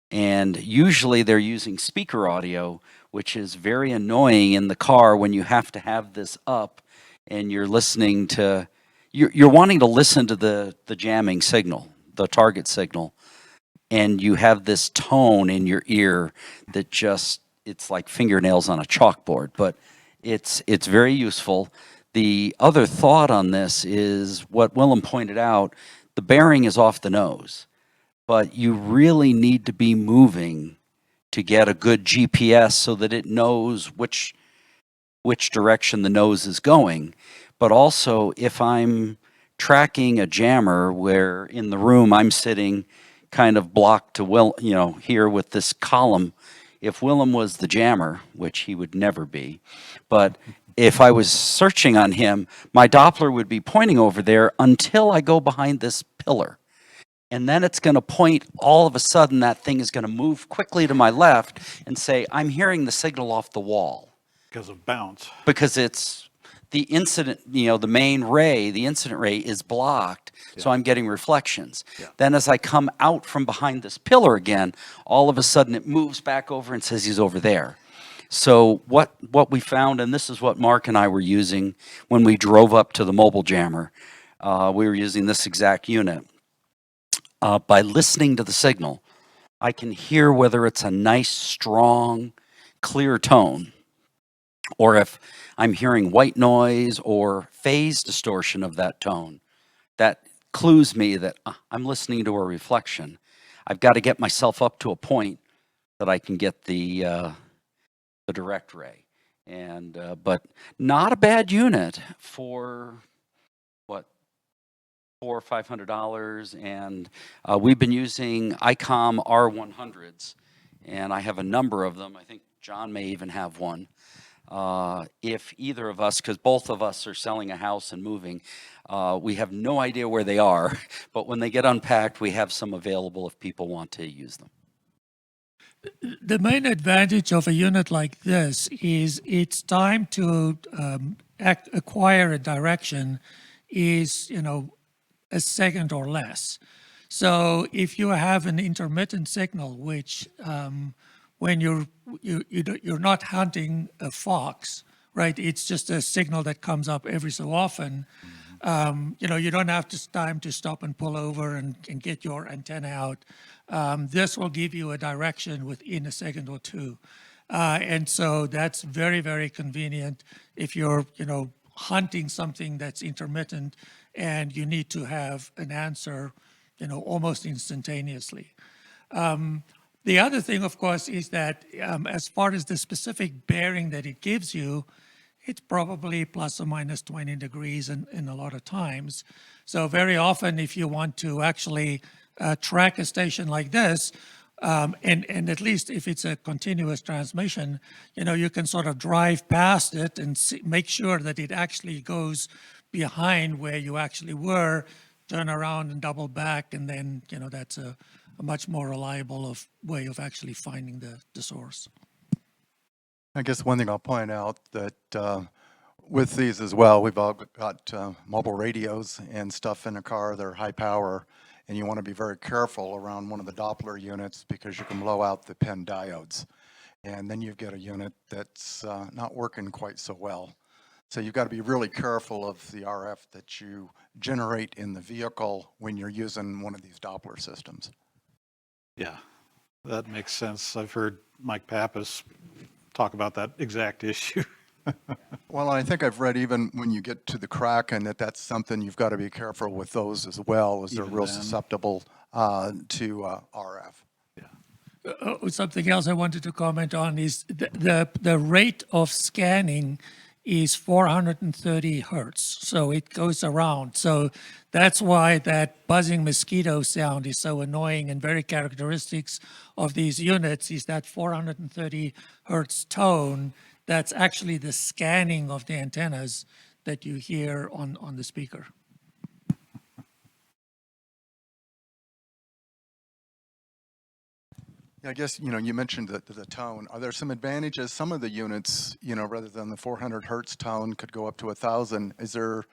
And usually they're using speaker audio, which is very annoying in the car when you have to have this up and you're listening to, you're wanting to listen to the jamming signal, the target signal, and you have this tone in your ear that just, it's like fingernails on a chalkboard, but it's very useful. The other thought on this is what Willem pointed out, the bearing is off the nose, but you really need to be moving to get a good GPS so that it knows which direction the nose is going. But also, if I'm tracking a jammer where in the room I'm sitting kind of blocked to here with this column, if Willem was the jammer, which he would never be, but if I was searching on him, my Doppler would be pointing over there until I go behind this pillar. And then it's going to point, all of a sudden that thing is going to move quickly to my left and say, I'm hearing the signal off the wall. Because of bounce. Because it's the incident, the main ray, the incident ray is blocked, so I'm getting reflections. Yeah. Then as I come out from behind this pillar again, all of a sudden it moves back over and says he's over there. So what we found, and this is what Mark and I were using when we drove up to the mobile jammer, we were using this exact unit. By listening to the signal, I can hear whether it's a nice, strong, clear tone, or if I'm hearing white noise or phase distortion of that tone. That clues me that I'm listening to a reflection. I've got to get myself up to a point that I can get the direct ray. And but not a bad unit for $400 or $500, and we've been using ICOM R100s, and I have a number of them. I think John may even have one. If either of us, because both of us are selling a house and moving, we have no idea where they are, but when they get unpacked, we have some available if people want to use them. The main advantage of a unit like this is its time to acquire a direction is, a second or less. So if you have an intermittent signal, which when you're not hunting a fox, right? It's just a signal that comes up every so often. You don't have time to stop and pull over and get your antenna out. This will give you a direction within a second or two. And so that's very, very convenient if you're, hunting something that's intermittent and you need to have an answer, almost instantaneously. The other thing, of course, is that as far as the specific bearing that it gives you, it's probably plus or minus 20 degrees in a lot of times. So very often, if you want to actually track a station like this, and at least if it's a continuous transmission, you can sort of drive past it and make sure that it actually goes behind where you actually were, turn around and double back, and then, that's a much more reliable way of actually finding the source. I guess one thing I'll point out that with these as well, we've all got mobile radios and stuff in the car that are high power, and you want to be very careful around one of the Doppler units because you can blow out the pin diodes. And then you get a unit that's not working quite so well. So you've got to be really careful of the RF that you generate in the vehicle when you're using one of these Doppler systems. Yeah, that makes sense. I've heard Mike Pappas talk about that exact issue. Well, I think I've read even when you get to the Kraken that that's something you've got to be careful with those as well, as they're Even real then. susceptible to RF. Something else I wanted to comment on is the rate of scanning is 430 hertz, so it goes around. So that's why that buzzing mosquito sound is so annoying, and very characteristics of these units is that 430 hertz tone. That's actually the scanning of the antennas that you hear on the speaker. I guess, you mentioned the tone. Are there some advantages? Some of the units, rather than the 400 hertz tone could go up to 1,000. Is there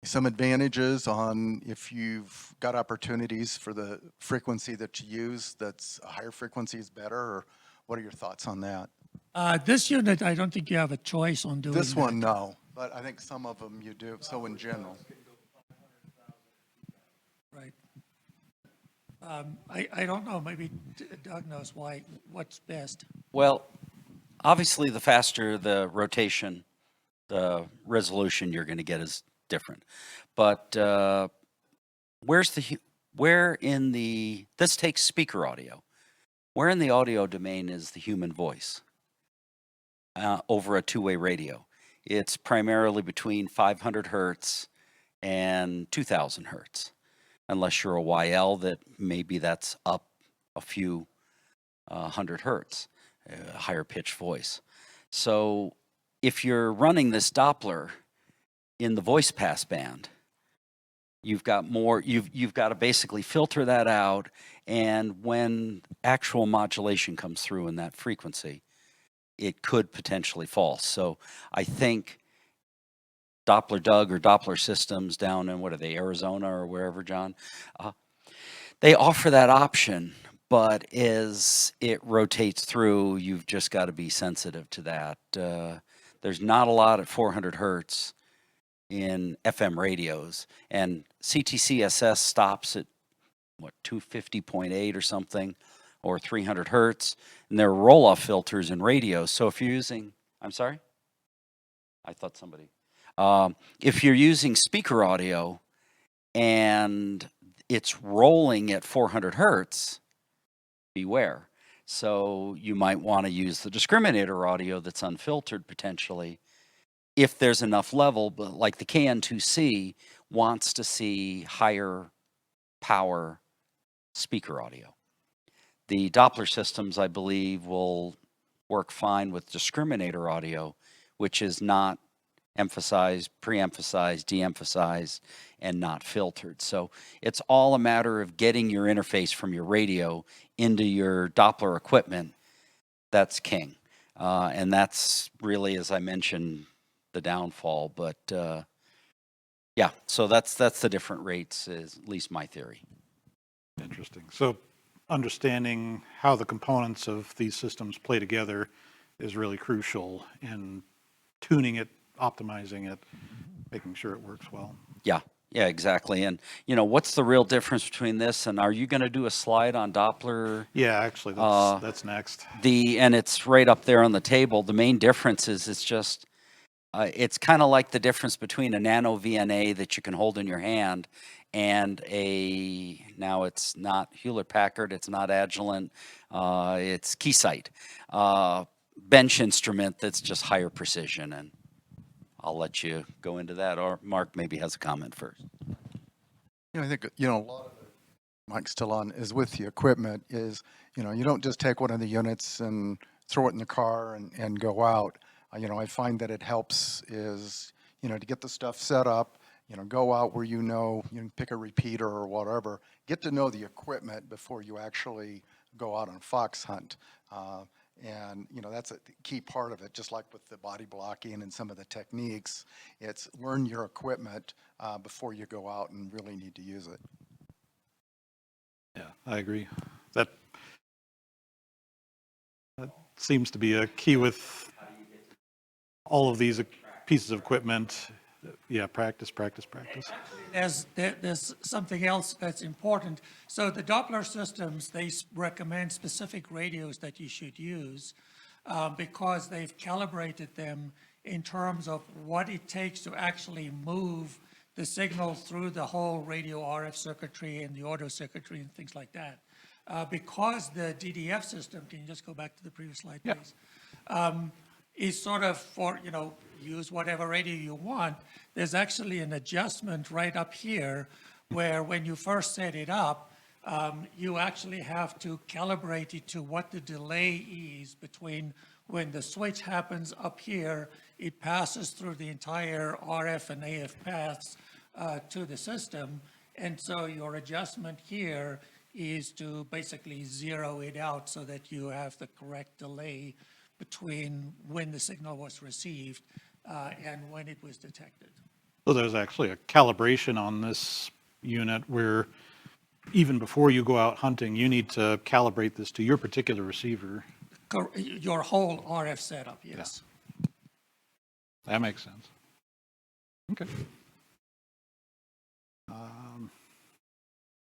some advantages on if you've got opportunities for the frequency that you use, that's a higher frequency is better, or what are your thoughts on that? This unit, I don't think you have a choice on doing This one, that. no, but I think some of them you do, so in general. Right. I don't know, maybe Doug knows what's best. Well, obviously, the faster the rotation, the resolution you're going to get is different. But this takes speaker audio. Where in the audio domain is the human voice over a two-way radio? It's primarily between 500 hertz and 2,000 hertz. Unless you're a YL, that maybe that's up a few hundred hertz, higher pitched voice. So if you're running this Doppler in the voice pass band, you've got more, you've got to basically filter that out, and when actual modulation comes through in that frequency, it could potentially fall. So I think Doppler Doug or Doppler Systems down in, what are they, Arizona or wherever, John? They offer that option, but as it rotates through, you've just got to be sensitive to that. There's not a lot at 400 hertz in FM radios, and CTCSS stops at, 250.8 or something, or 300 hertz, and there are roll-off filters in radios. So if you're using, I'm sorry? I thought somebody. If you're using speaker audio and it's rolling at 400 hertz, beware. So you might want to use the discriminator audio that's unfiltered potentially if there's enough level, but like the KN2C wants to see higher power speaker audio. The Doppler systems, I believe, will work fine with discriminator audio, which is not emphasized, pre-emphasized, de-emphasized, and not filtered. So it's all a matter of getting your interface from your radio into your Doppler equipment. That's king. And that's really, as I mentioned, the downfall. But yeah, so that's the different rates, is at least my theory. Interesting. So understanding how the components of these systems play together is really crucial in tuning it, optimizing it, making sure it works well. Yeah, exactly. And what's the real difference between this, and are you going to do a slide on Doppler? Yeah, actually, that's next. And it's right up there on the table. The main difference is it's just, it's kind of like the difference between a nano VNA that you can hold in your hand and now it's not Hewlett-Packard, it's not Agilent, it's Keysight, bench instrument that's just higher precision. And I'll let you go into that, or Mark maybe has a comment first. I think, a lot of it, Mike's still on, is with the equipment is, you don't just take one of the units and throw it in the car and go out. I find that it helps is, to get the stuff set up, go out where you can pick a repeater or whatever, get to know the equipment before you actually go out on fox hunt. And, that's a key part of it, just like with the body blocking and some of the techniques. It's learn your equipment before you go out and really need to use it. Yeah, I agree. That seems to be a key with all of these pieces of equipment. Yeah, practice, practice, practice. There's something else that's important. So the Doppler systems, they recommend specific radios that you should use because they've calibrated them in terms of what it takes to actually move the signal through the whole radio RF circuitry and the auto circuitry and things like that. Because the DDF system, can you just go back to the previous slide, Yeah. please? Is sort of for, use whatever radio you want. There's actually an adjustment right up here where when you first set it up, you actually have to calibrate it to what the delay is between when the switch happens up here, it passes through the entire RF and AF paths to the system. And so your adjustment here is to basically zero it out so that you have the correct delay between when the signal was received and when it was detected. So there's actually a calibration on this unit where even before you go out hunting, you need to calibrate this to your particular receiver. Your whole RF setup, yes. That makes sense. Okay.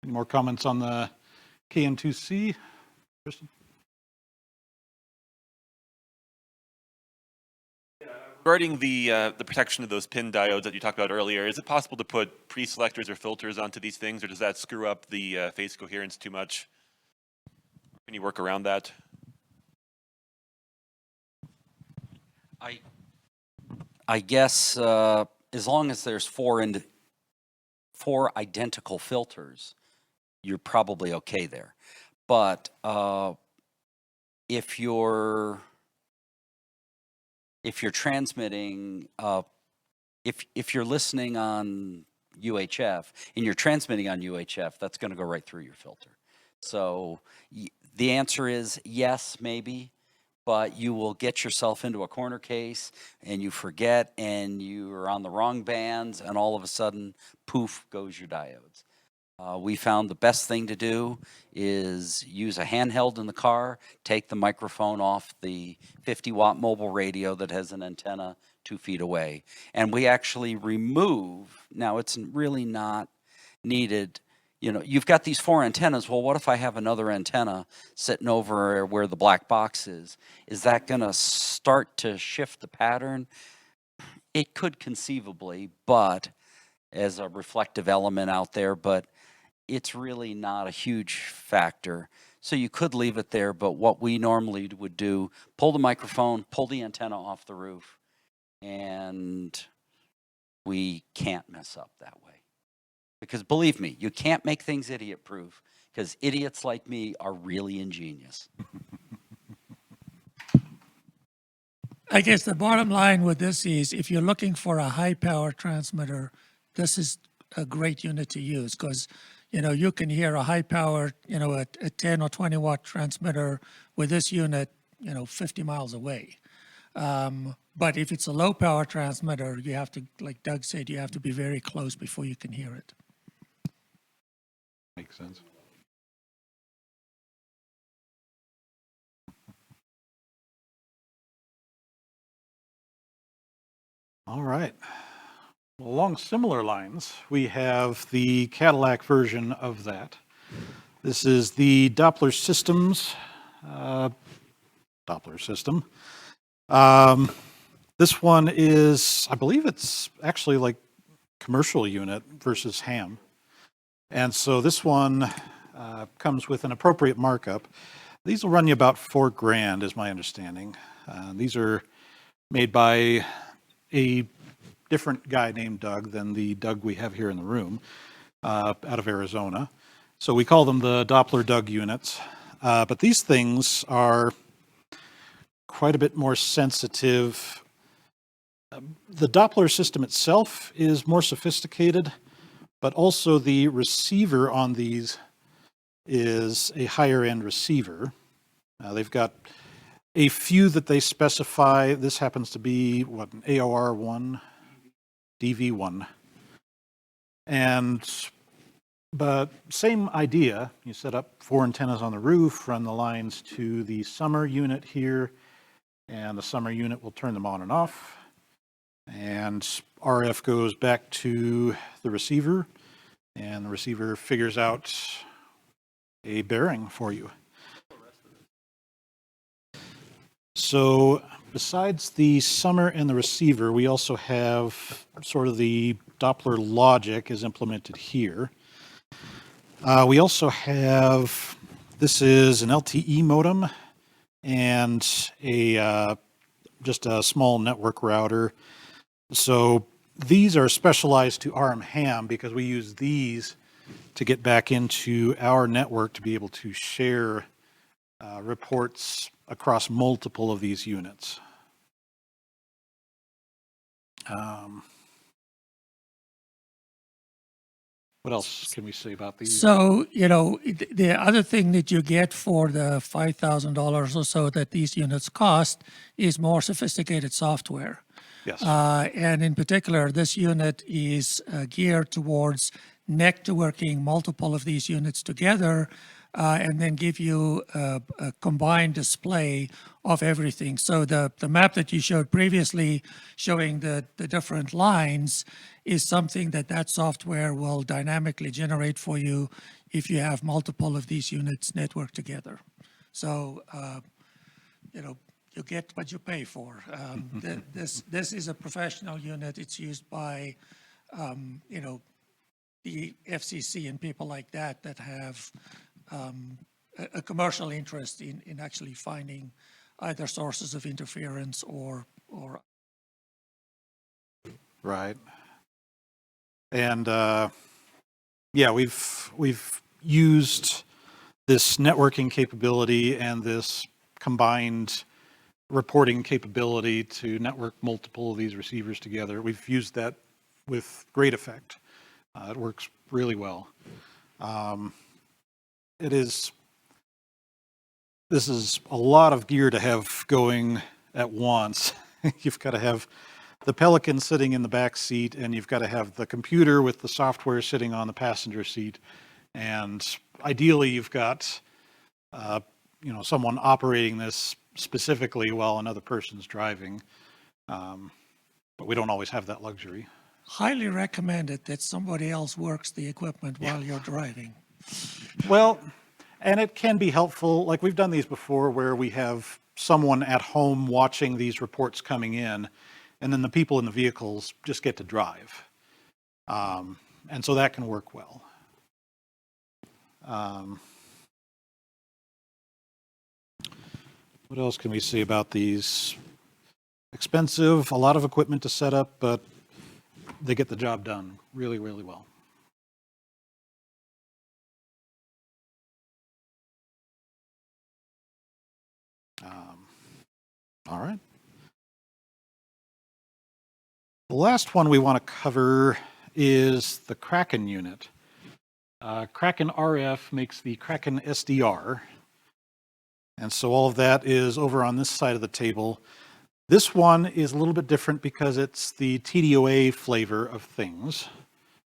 Any more comments on the KN2C? Kristen? Regarding the protection of those pin diodes that you talked about earlier, is it possible to put pre-selectors or filters onto these things, or does that screw up the phase coherence too much? Can you work around that? I guess as long as there's four identical filters, you're probably okay there. But if you're transmitting, if you're listening on UHF and you're transmitting on UHF, that's going to go right through your filter. So the answer is yes, maybe, but you will get yourself into a corner case and you forget and you are on the wrong bands and all of a sudden, poof, goes your diodes. We found the best thing to do is use a handheld in the car, take the microphone off the 50-watt mobile radio that has an antenna 2 feet away, and we actually remove, now it's really not needed, you've got these 4 antennas, well, what if I have another antenna sitting over where the black box is? Is that going to start to shift the pattern? It could conceivably, but as a reflective element out there, but it's really not a huge factor. So you could leave it there, but what we normally would do, pull the microphone, pull the antenna off the roof, and we can't mess up that way. Because believe me, you can't make things idiot-proof, because idiots like me are really ingenious. I guess the bottom line with this is if you're looking for a high power transmitter, this is a great unit to use because, you can hear a high power, a 10 or 20 watt transmitter with this unit, 50 miles away. But if it's a low power transmitter, you have to, like Doug said, you have to be very close before you can hear it. Makes sense. All right. Well, along similar lines, we have the Cadillac version of that. This is the Doppler Systems Doppler system. This one is, I believe it's actually like commercial unit versus ham. And so this one comes with an appropriate markup. These will run you about $4,000 is my understanding. These are made by a different guy named Doug than the Doug we have here in the room out of Arizona. So we call them the Doppler Doug units. But these things are quite a bit more sensitive. The Doppler system itself is more sophisticated, but also the receiver on these is a higher end receiver. They've got a few that they specify. This happens to be, what, an AOR1, DV1. But same idea. You set up 4 antennas on the roof, run the lines to the summer unit here, and the summer unit will turn them on and off. And RF goes back to the receiver, and the receiver figures out a bearing for you. So besides the summer and the receiver, we also have sort of the Doppler logic is implemented here. We also have, this is an LTE modem and just a small network router. So these are specialized to RMHAM because we use these to get back into our network to be able to share reports across multiple of these units. What else can we say about these? So, the other thing that you get for the $5,000 or so that these units cost is more sophisticated software. Yes. And in particular, this unit is geared towards networking multiple of these units together and then give you a combined display of everything. So the map that you showed previously showing the different lines is something that software will dynamically generate for you if you have multiple of these units networked together. So, you get what you pay for. This is a professional unit. It's used by, the FCC and people like that have a commercial interest in actually finding either sources of interference or Right. And yeah, we've used this networking capability and this combined reporting capability to network multiple of these receivers together. We've used that with great effect. It works really well. This is a lot of gear to have going at once. You've got to have the Pelican sitting in the back seat, and you've got to have the computer with the software sitting on the passenger seat. And ideally, you've got someone operating this specifically while another person's driving. But we don't always have that luxury. highly recommended that somebody else works the equipment while you're driving. Well, and it can be helpful. Like we've done these before where we have someone at home watching these reports coming in, and then the people in the vehicles just get to drive. And so that can work well. What else can we say about these? Expensive, a lot of equipment to set up, but they get the job done really, really well. All right. The last one we want to cover is the Kraken unit. Kraken RF makes the Kraken SDR. And so all of that is over on this side of the table. This one is a little bit different because it's the TDOA flavor of things.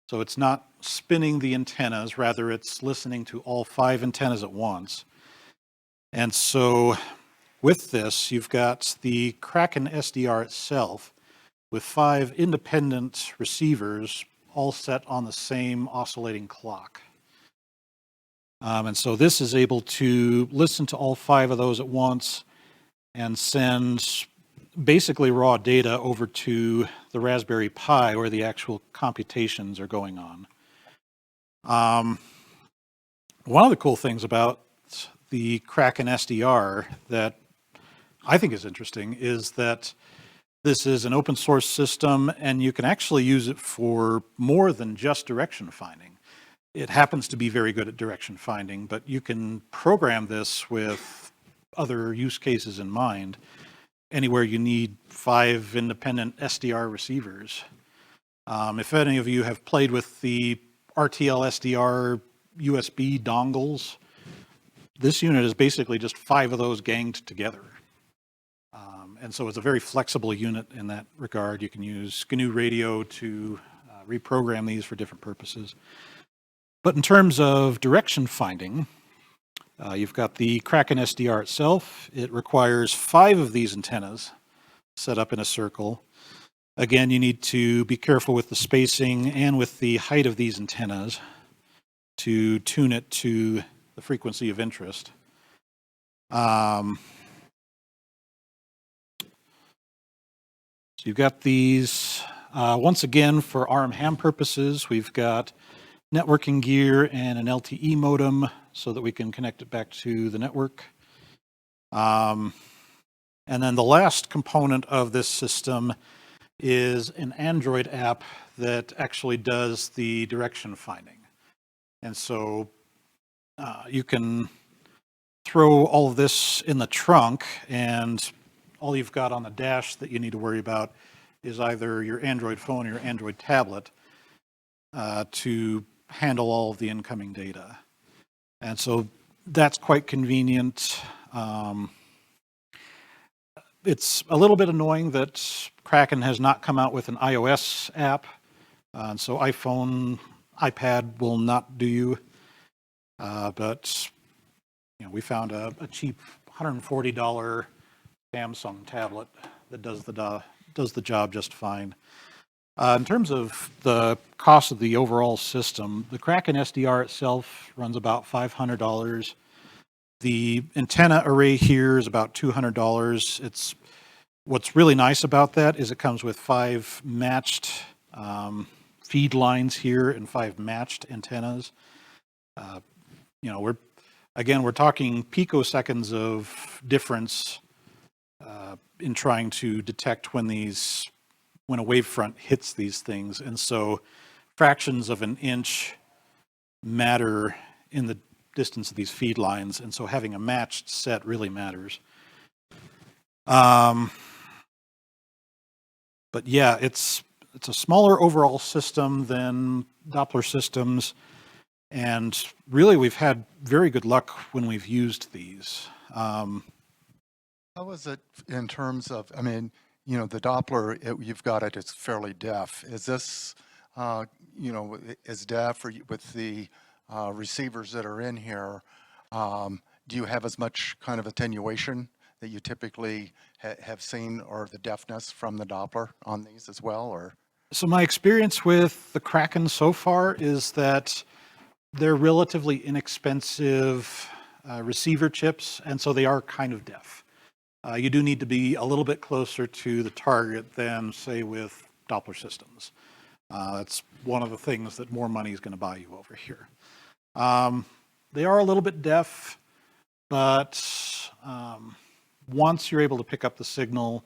So it's not spinning the antennas, rather it's listening to all 5 antennas at once. And so with this, you've got the Kraken SDR itself with 5 independent receivers all set on the same oscillating clock. And so this is able to listen to all 5 of those at once and send basically raw data over to the Raspberry Pi where the actual computations are going on. One of the cool things about the Kraken SDR that I think is interesting is that this is an open source system and you can actually use it for more than just direction finding. It happens to be very good at direction finding, but you can program this with other use cases in mind anywhere you need 5 independent SDR receivers. If any of you have played with the RTL SDR USB dongles, this unit is basically just 5 of those ganged together. And so it's a very flexible unit in that regard. You can use GNU Radio to reprogram these for different purposes. But in terms of direction finding, you've got the Kraken SDR itself. It requires 5 of these antennas set up in a circle. Again, you need to be careful with the spacing and with the height of these antennas to tune it to the frequency of interest. So you've got these, once again, for RMHAM purposes, we've got networking gear and an LTE modem so that we can connect it back to the network. And then the last component of this system is an Android app that actually does the direction finding. And so you can throw all of this in the trunk, and all you've got on the dash that you need to worry about is either your Android phone or your Android tablet to handle all of the incoming data. And so that's quite convenient. It's a little bit annoying that Kraken has not come out with an iOS app, and so iPhone, iPad will not do. But you know, we found a cheap $140 Samsung tablet that does the job just fine. In terms of the cost of the overall system, the Kraken SDR itself runs about $500. The antenna array here is about $200. What's really nice about that is it comes with 5 matched feed lines here and 5 matched antennas. You know, we're talking picoseconds of difference in trying to detect when a wavefront hits these things, and so fractions of an inch matter in the distance of these feed lines, and so having a matched set really matters. But yeah, it's a smaller overall system than Doppler systems, and really we've had very good luck when we've used these. How is it in terms of, I mean, you know, the Doppler, you've got it, it's fairly deaf. Is this, you know, is deaf, or with the receivers that are in here, do you have as much kind of attenuation that you typically have seen, or the deafness from the Doppler on these as well, or? So my experience with the Kraken so far is that they're relatively inexpensive receiver chips, and so they are kind of deaf. You do need to be a little bit closer to the target than, say, with Doppler systems. That's one of the things that more money is going to buy you over here. They are a little bit deaf, but once you're able to pick up the signal,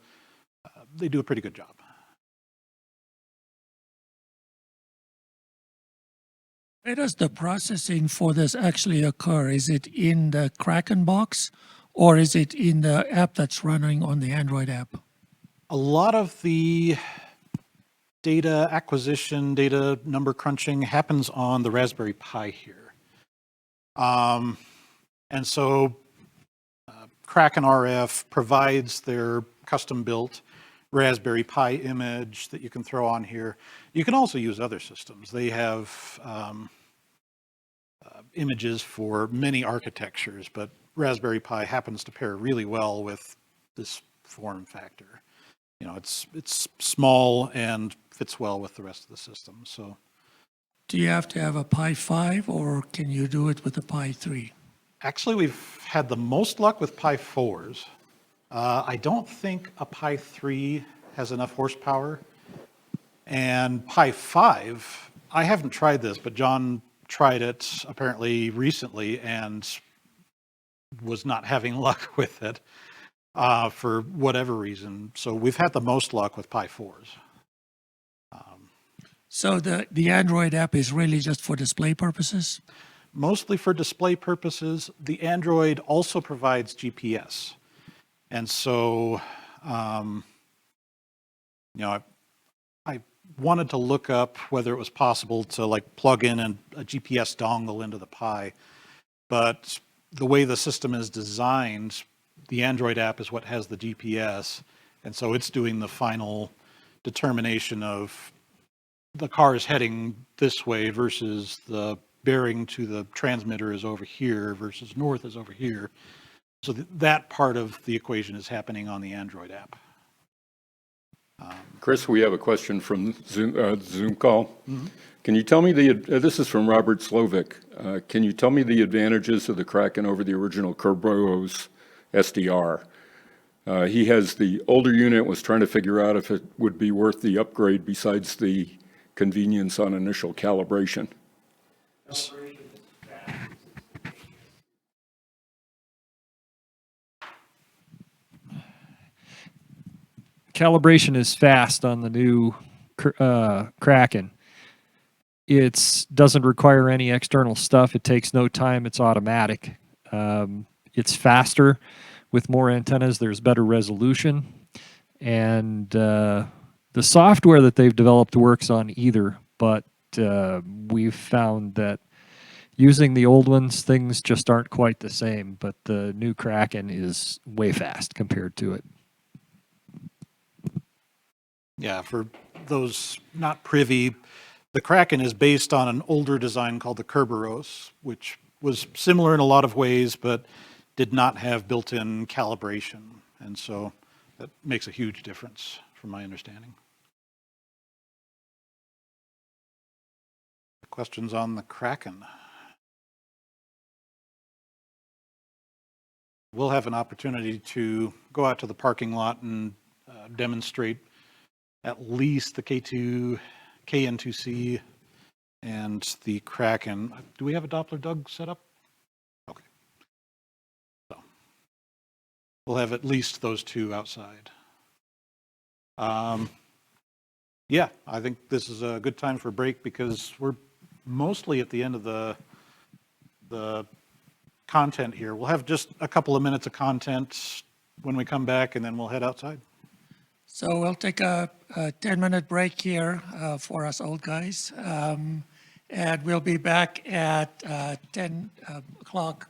they do a pretty good job. Where does the processing for this actually occur? Is it in the Kraken box, or is it in the app that's running on the Android app? A lot of the data acquisition, data number crunching happens on the Raspberry Pi here. And so Kraken RF provides their custom-built Raspberry Pi image that you can throw on here. You can also use other systems. They have images for many architectures, but Raspberry Pi happens to pair really well with this form factor. You know, it's small and fits well with the rest of the system. So, Do you have to have a Pi 5, or can you do it with a Pi 3? actually, we've had the most luck with Pi 4s. I don't think a Pi 3 has enough horsepower. And Pi 5, I haven't tried this, but John tried it apparently recently and was not having luck with it for whatever reason. So we've had the most luck with Pi 4s. So the Android app is really just for display purposes? Mostly for display purposes. The Android also provides GPS. And so, you know, I wanted to look up whether it was possible to like plug in a GPS dongle into the Pi, but the way the system is designed, the Android app is what has the GPS, and so it's doing the final determination of the car is heading this way versus the bearing to the transmitter is over here versus north is over here. So that part of the equation is happening on the Android app. Chris, we have a question from Zoom call. Can you tell me this is from Robert Slovic. Can you tell me the advantages of the Kraken over the original Kerberos SDR? He has the older unit, was trying to figure out if it would be worth the upgrade besides the convenience on initial calibration. Calibration is fast on the new Kraken. It doesn't require any external stuff. It takes no time. It's automatic. It's faster with more antennas. There's better resolution. And the software that they've developed works on either. But we've found that using the old ones, things just aren't quite the same. But the new Kraken is way fast compared to it. Yeah, for those not privy, the Kraken is based on an older design called the Kerberos, which was similar in a lot of ways, but did not have built-in calibration. And so that makes a huge difference from my understanding. Questions on the Kraken? We'll have an opportunity to go out to the parking lot and demonstrate at least the K2, KN2C, and the Kraken. Do we have a Doppler Doug set up? Okay. So we'll have at least those two outside. Yeah, I think this is a good time for a break because we're mostly at the end of the content here. We'll have just a couple of minutes of content when we come back, and then we'll head outside. So we'll take a 10-minute break here for us old guys. And we'll be back at 10 o'clock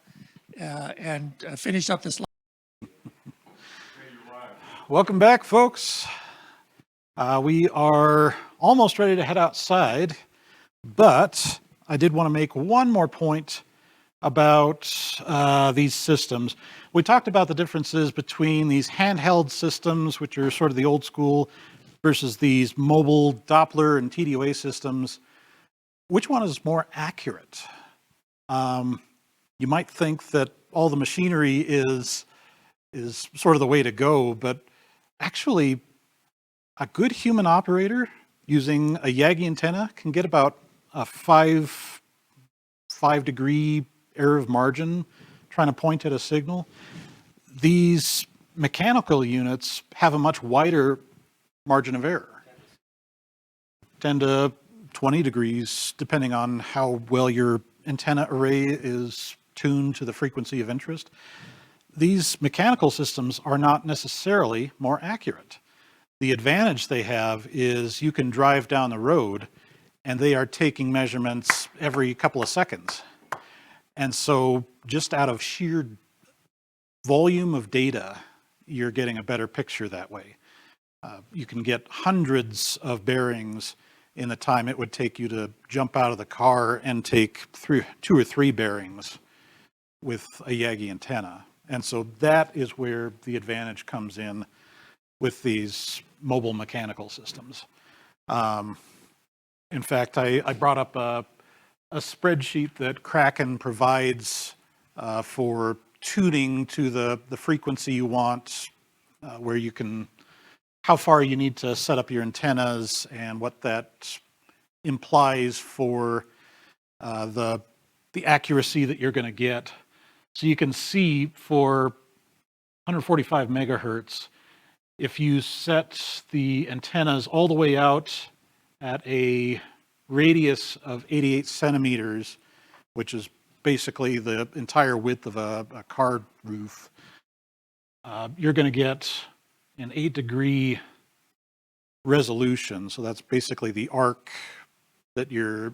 and finish up this. Welcome back, folks. We are almost ready to head outside, but I did want to make one more point about these systems. We talked about the differences between these handheld systems, which are sort of the old school, versus these mobile Doppler and TDOA systems. Which one is more accurate? You might think that all the machinery is sort of the way to go, but actually a good human operator using a Yagi antenna can get about a 5 degree error of margin trying to point at a signal. These mechanical units have a much wider margin of error, 10 to 20 degrees, depending on how well your antenna array is tuned to the frequency of interest. These mechanical systems are not necessarily more accurate. The advantage they have is you can drive down the road and they are taking measurements every couple of seconds. And so just out of sheer volume of data, you're getting a better picture that way. You can get hundreds of bearings in the time it would take you to jump out of the car and take 2 or 3 bearings with a Yagi antenna. And so that is where the advantage comes in with these mobile mechanical systems. In fact, I brought up a spreadsheet that Kraken provides for tuning to the frequency you want, where you can, how far you need to set up your antennas and what that implies for the accuracy that you're going to get. So you can see for 145 megahertz, if you set the antennas all the way out at a radius of 88 centimeters, which is basically the entire width of a car roof, you're going to get an 8 degree resolution. So that's basically the arc that your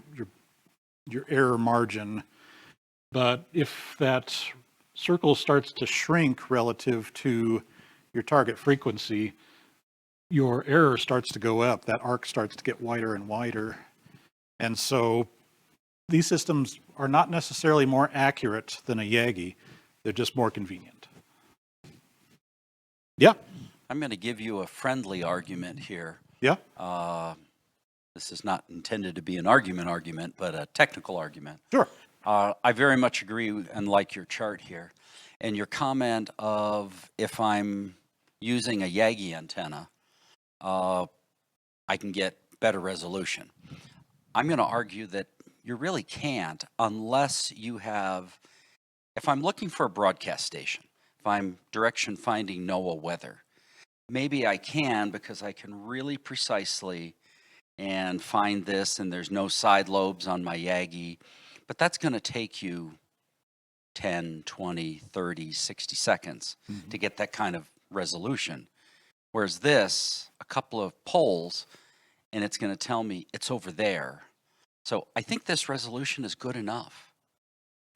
error margin. But if that circle starts to shrink relative to your target frequency, your error starts to go up. That arc starts to get wider and wider. And so these systems are not necessarily more accurate than a Yagi. They're just more convenient. Yeah. I'm going to give you a friendly argument here. Yeah? This is not intended to be an argument, but a technical argument. Sure. I very much agree and like your chart here. And your comment of if I'm using a Yagi antenna, I can get better resolution. I'm going to argue that you really can't unless you have, if I'm looking for a broadcast station, if I'm direction finding NOAA weather, maybe I can because I can really precisely and find this and there's no side lobes on my Yagi, but that's going to take you 10, 20, 30, 60 seconds to get that kind of resolution. Whereas this, a couple of poles, and it's going to tell me it's over there. So I think this resolution is good enough.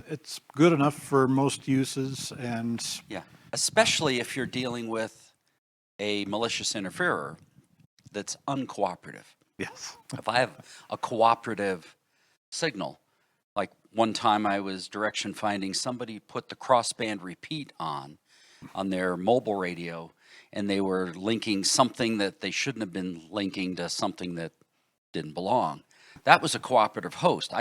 It's good enough for most uses, and Yeah, especially if you're dealing with a malicious interferer that's uncooperative. yes. If I have a cooperative signal, like one time I was direction finding, somebody put the crossband repeat on their mobile radio, and they were linking something that they shouldn't have been linking to something that didn't belong. That was a cooperative host.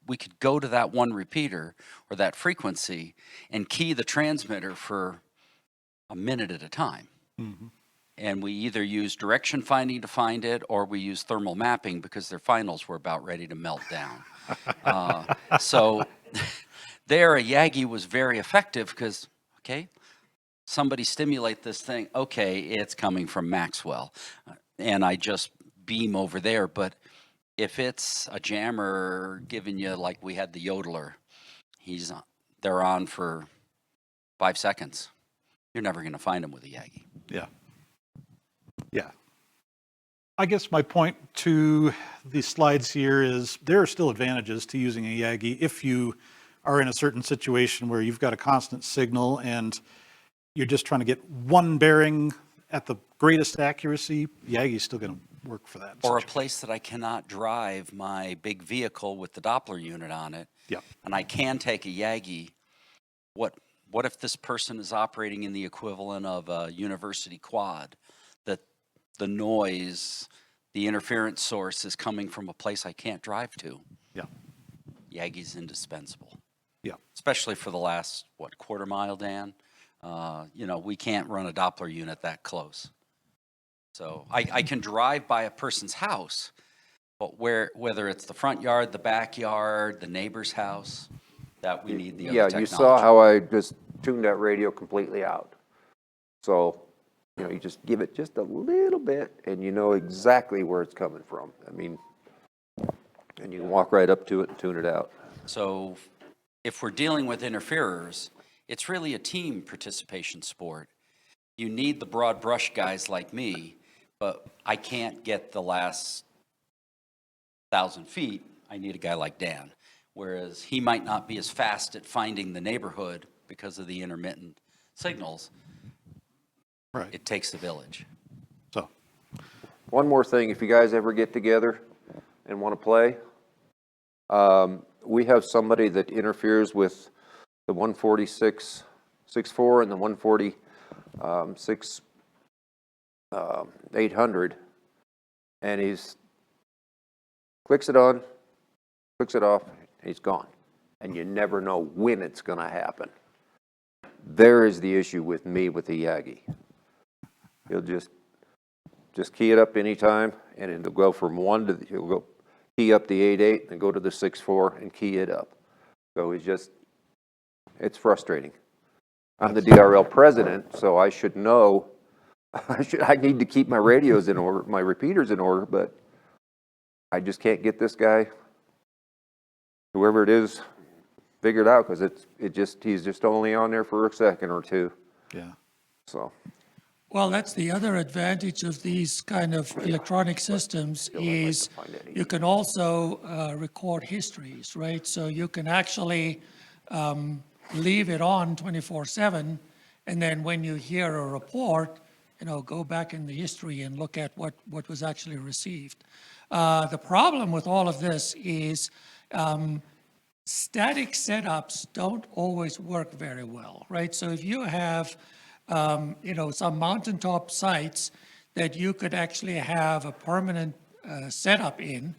We could go to that one repeater or that frequency and key the transmitter for a minute at a time. And we either use direction finding to find it, or we use thermal mapping because their finals were about ready to melt down. So there, a Yagi was very effective because, okay, somebody stimulate this thing. Okay, it's coming from Maxwell. And I just beam over there. But if it's a jammer giving you, like we had the yodeler, they're on for 5 seconds. You're never going to find them with a Yagi. Yeah. Yeah. I guess my point to the slides here is there are still advantages to using a Yagi if you are in a certain situation where you've got a constant signal and you're just trying to get one bearing at the greatest accuracy. Yagi's still going to work for that. Or a place that I cannot drive my big vehicle with the Doppler unit on it. Yep. And I can take a Yagi. What if this person is operating in the equivalent of a university quad? That the noise, the interference source is coming from a place I can't drive to. Yeah. Yagi's indispensable. Yeah. Especially for the last, quarter mile, Dan? We can't run a Doppler unit that close. So I can drive by a person's house, but whether it's the front yard, the backyard, the neighbor's house, that we need the other technology. You saw how I just tuned that radio completely out. So, you just give it just a little bit and you know exactly where it's coming from. I mean, and you can walk right up to it and tune it out. So if we're dealing with interferers, it's really a team participation sport. You need the broad brush guys like me, but I can't get the last 1,000 feet. I need a guy like Dan. Whereas he might not be as fast at finding the neighborhood because of the intermittent signals. Right. It takes the village. So, One more thing, if you guys ever get together and want to play, we have somebody that interferes with the 146.64 and the 146 800, and he's clicks it on, clicks it off, and he's gone. And you never know when it's going to happen. There is the issue with me with the Yagi. He'll just key it up anytime, and it'll go from he'll go key up the 8.8 and go to the 6.4 and key it up. So it's frustrating. I'm the DRL president, so I should know. I need to keep my radios in order, my repeaters in order, but I just can't get this guy, whoever it is, figured out because he's just only on there for a second or two. yeah. So. Well, that's the other advantage of these kind of electronic systems is you can also record histories, right? So you can actually leave it on 24/7, and then when you hear a report, go back in the history and look at what was actually received. The problem with all of this is static setups don't always work very well, right? So if you have some mountaintop sites that you could actually have a permanent setup in.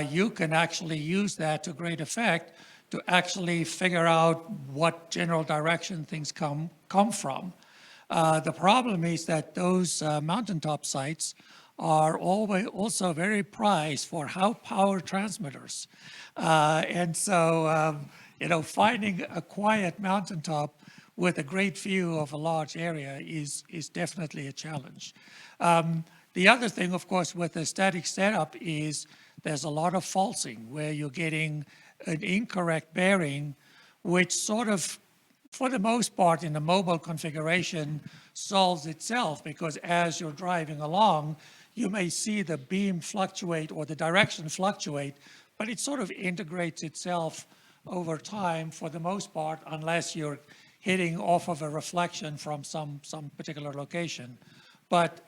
You can actually use that to great effect to actually figure out what general direction things come from. The problem is that those mountaintop sites are always also very prized for high power transmitters. And so, finding a quiet mountaintop with a great view of a large area is definitely a challenge. The other thing, of course, with a static setup is there's a lot of falsing where you're getting an incorrect bearing, which sort of, for the most part, in the mobile configuration solves itself, because as you're driving along, you may see the beam fluctuate or the direction fluctuate, but it sort of integrates itself over time for the most part, unless you're hitting off of a reflection from some particular location. But,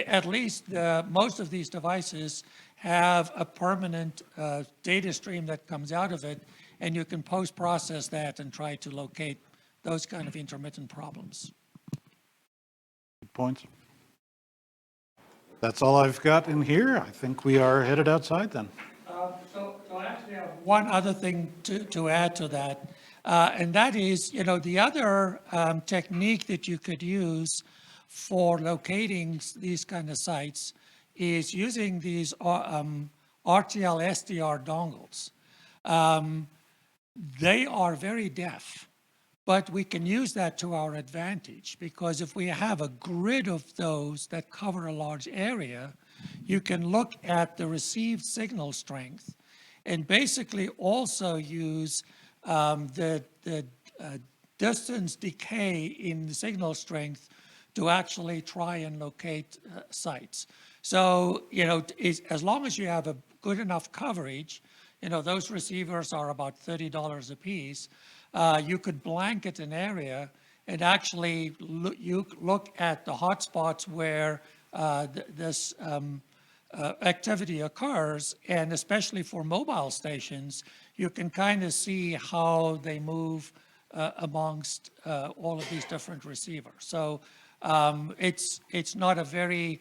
at least most of these devices have a permanent data stream that comes out of it, and you can post-process that and try to locate those kind of intermittent problems. Good points. That's all I've got in here. I think we are headed outside then. So I actually have one other thing to add to that, and that is, the other technique that you could use for locating these kind of sites is using these RTL SDR dongles. They are very deaf, but we can use that to our advantage, because if we have a grid of those that cover a large area, you can look at the received signal strength and basically also use the distance decay in the signal strength to actually try and locate sites. So, as long as you have a good enough coverage, those receivers are about $30 a piece. You could blanket an area and actually look at the hotspots where this activity occurs, and especially for mobile stations, you can kind of see how they move amongst all of these different receivers. So it's not a very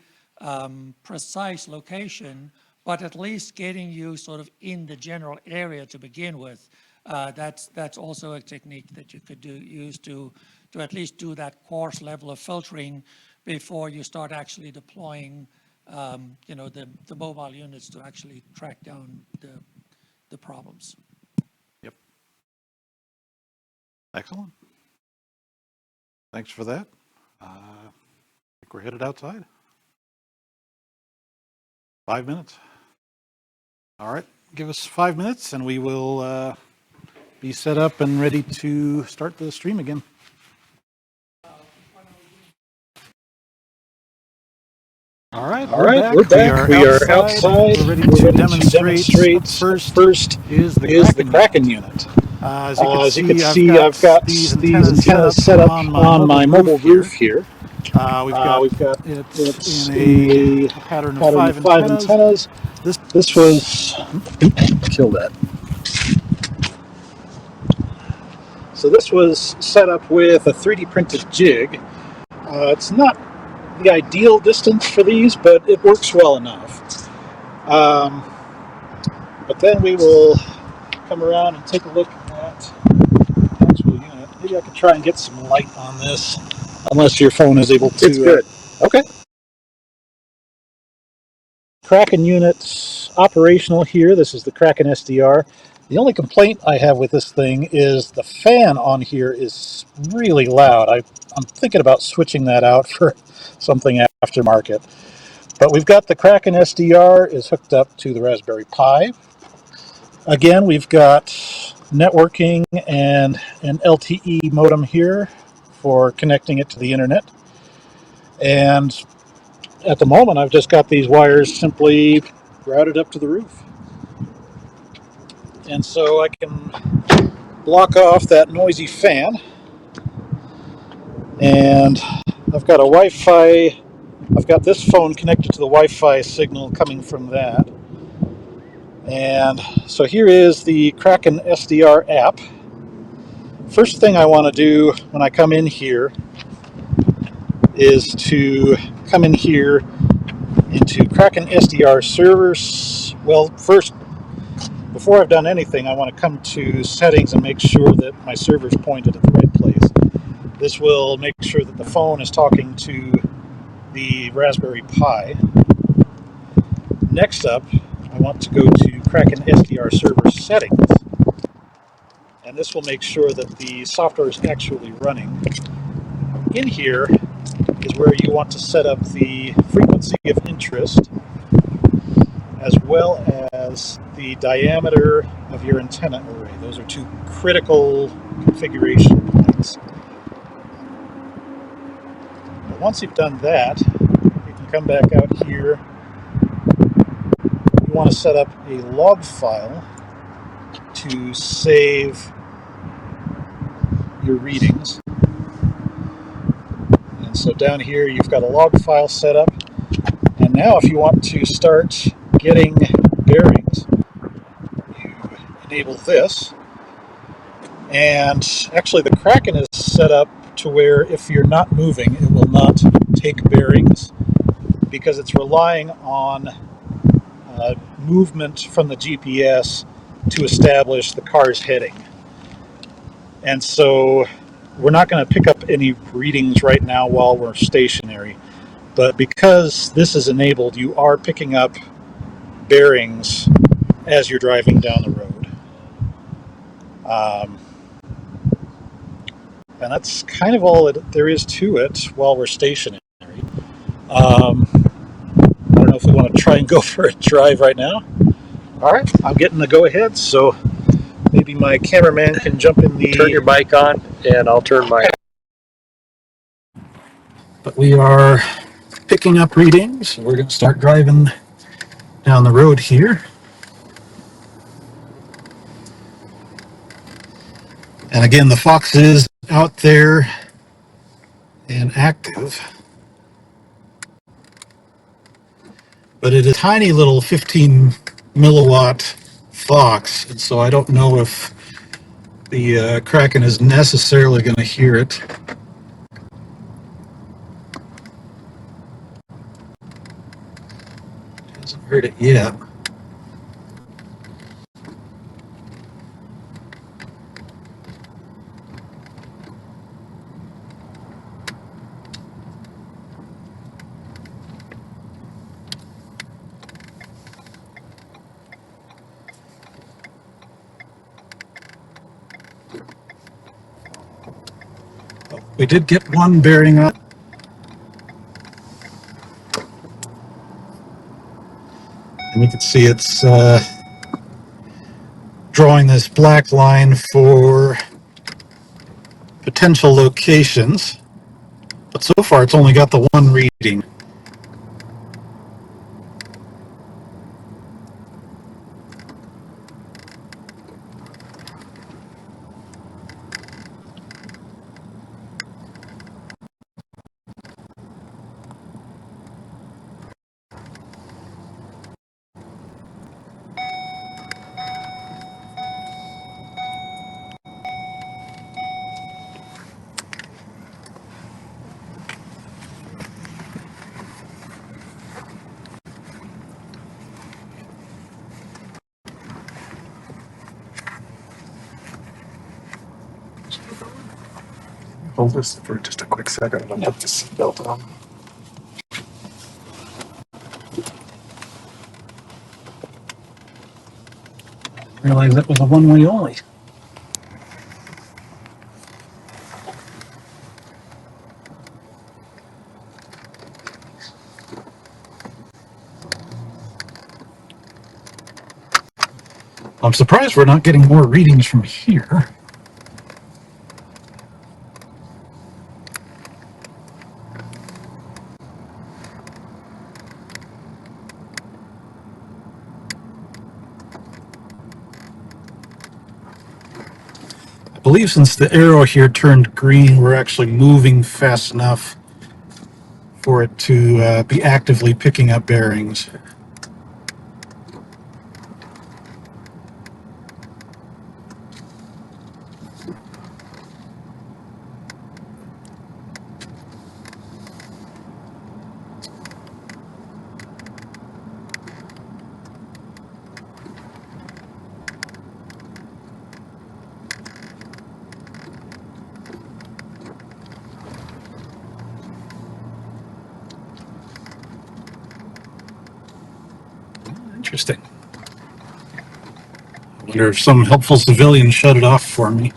precise location, but at least getting you sort of in the general area to begin with. That's also a technique that you could use to at least do that coarse level of filtering before you start actually deploying the mobile units to actually track down the problems. Yep. Excellent. Thanks for that. I think we're headed outside. 5 minutes. All right, give us 5 minutes and we will be set up and ready to start the stream again. All right, we're back. We are outside. We're ready to demonstrate. First is the Kraken unit. As you can see, I've got these antennas set up on my mobile roof here. We've got it's in a pattern of 5 antennas. This was kill that. So this was set up with a 3D printed jig. It's not the ideal distance for these, but it works well enough. But then we will come around and take a look at the actual unit. Maybe I could try and get some light on this, unless your phone is able to. It's good. Okay. Kraken unit's operational here. This is the Kraken SDR. The only complaint I have with this thing is the fan on here is really loud. I'm thinking about switching that out for something aftermarket. But we've got the Kraken SDR is hooked up to the Raspberry Pi. Again, we've got networking and an LTE modem here for connecting it to the internet. And at the moment, I've just got these wires simply routed up to the roof. And so I can block off that noisy fan. And I've got a Wi-Fi, I've got this phone connected to the Wi-Fi signal coming from that. And so here is the Kraken SDR app First thing I want to do when I come in here is to come in here into Kraken SDR servers. Well, first, before I've done anything, I want to come to settings and make sure that my server's pointed at the right place. This will make sure that the phone is talking to the Raspberry Pi. Next up, I want to go to Kraken SDR server settings, and this will make sure that the software is actually running. In here is where you want to set up the frequency of interest, as well as the diameter of your antenna array. Those are two critical configuration points. But once you've done that, you can come back out here. You want to set up a log file to save your readings. And so down here you've got a log file set up. And now if you want to start getting bearings, you enable this. And actually the Kraken is set up to where if you're not moving, it will not take bearings because it's relying on movement from the GPS to establish the car's heading. And so we're not going to pick up any readings right now while we're stationary. But because this is enabled, you are picking up bearings as you're driving down the road. And that's kind of all that there is to it while we're stationary. I don't know if we want to try and go for a drive right now. All right, I'm getting the go-ahead, so maybe my cameraman can jump in the... Turn your mic on, and I'll turn mine. But we are picking up readings. We're going to start driving down the road here. And again, the Fox is out there and active. But it is a tiny little 15 milliwatt Fox, and so I don't know if the Kraken is necessarily going to hear it. Hasn't heard it yet. We did get one bearing on. And you can see it's drawing this black line for potential locations. But so far it's only got the one reading. Hold this for just a quick second. I'll put this belt on. Realize that was a one-way only. I'm surprised we're not getting more readings from here. I believe since the arrow here turned green, we're actually moving fast enough for it to be actively picking up bearings. Interesting. I wonder if some helpful civilian shut it off for me.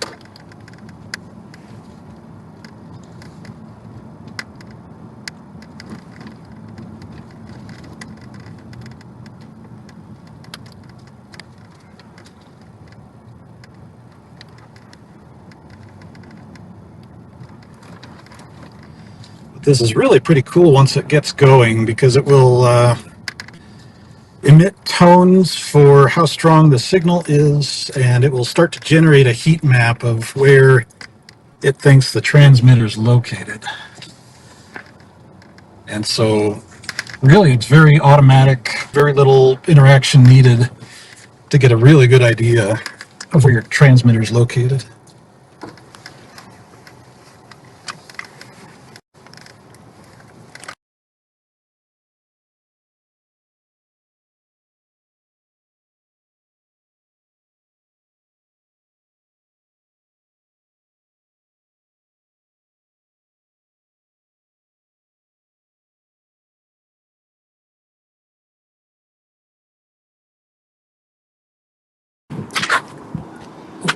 This is really pretty cool once it gets going because it will emit tones for how strong the signal is, and it will start to generate a heat map of where it thinks the transmitter is located. And so really it's very automatic, very little interaction needed to get a really good idea of where your transmitter is located.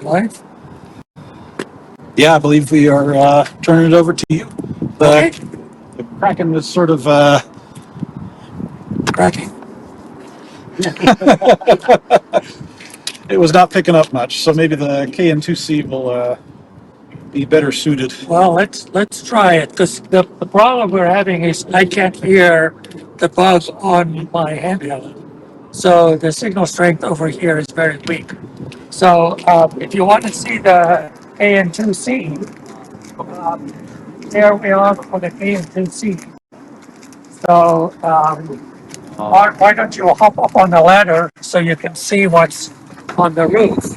Right? Yeah, I believe we are turning it over to you. Okay. The Kraken was sort of Cracking. it was not picking up much, so maybe the KN2C will be better suited. Well, let's try it because the problem we're having is I can't hear the bug on my handheld. So the signal strength over here is very weak. So if you want to see the AN2C, there we are for the AN2C. So why don't you hop up on the ladder so you can see what's on the roof?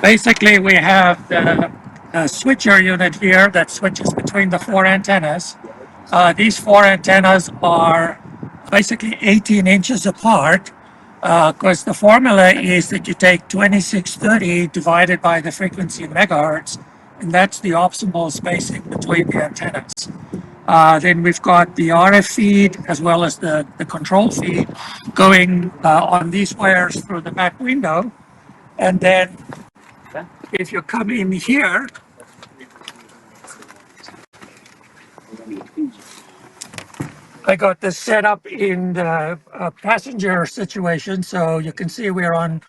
Basically, we have the switcher unit here that switches between the four antennas. These four antennas are basically 18 inches apart because the formula is that you take 2630 divided by the frequency in megahertz, and that's the optimal spacing between the antennas. Then we've got the RF feed as well as the control feed going on these wires through the back window. And then if you come in here, I got this set up in the passenger situation. So you can see we're on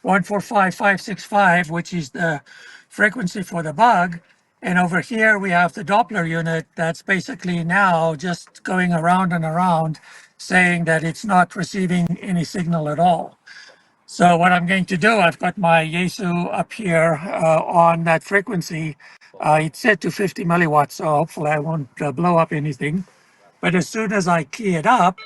145565, which is the frequency for the bug. And over here we have the Doppler unit that's basically now just going around and around saying that it's not receiving any signal at all. So what I'm going to do, I've got my Yaesu up here on that frequency. It's set to 50 milliwatts, so hopefully I won't blow up anything. But as soon as I key it up,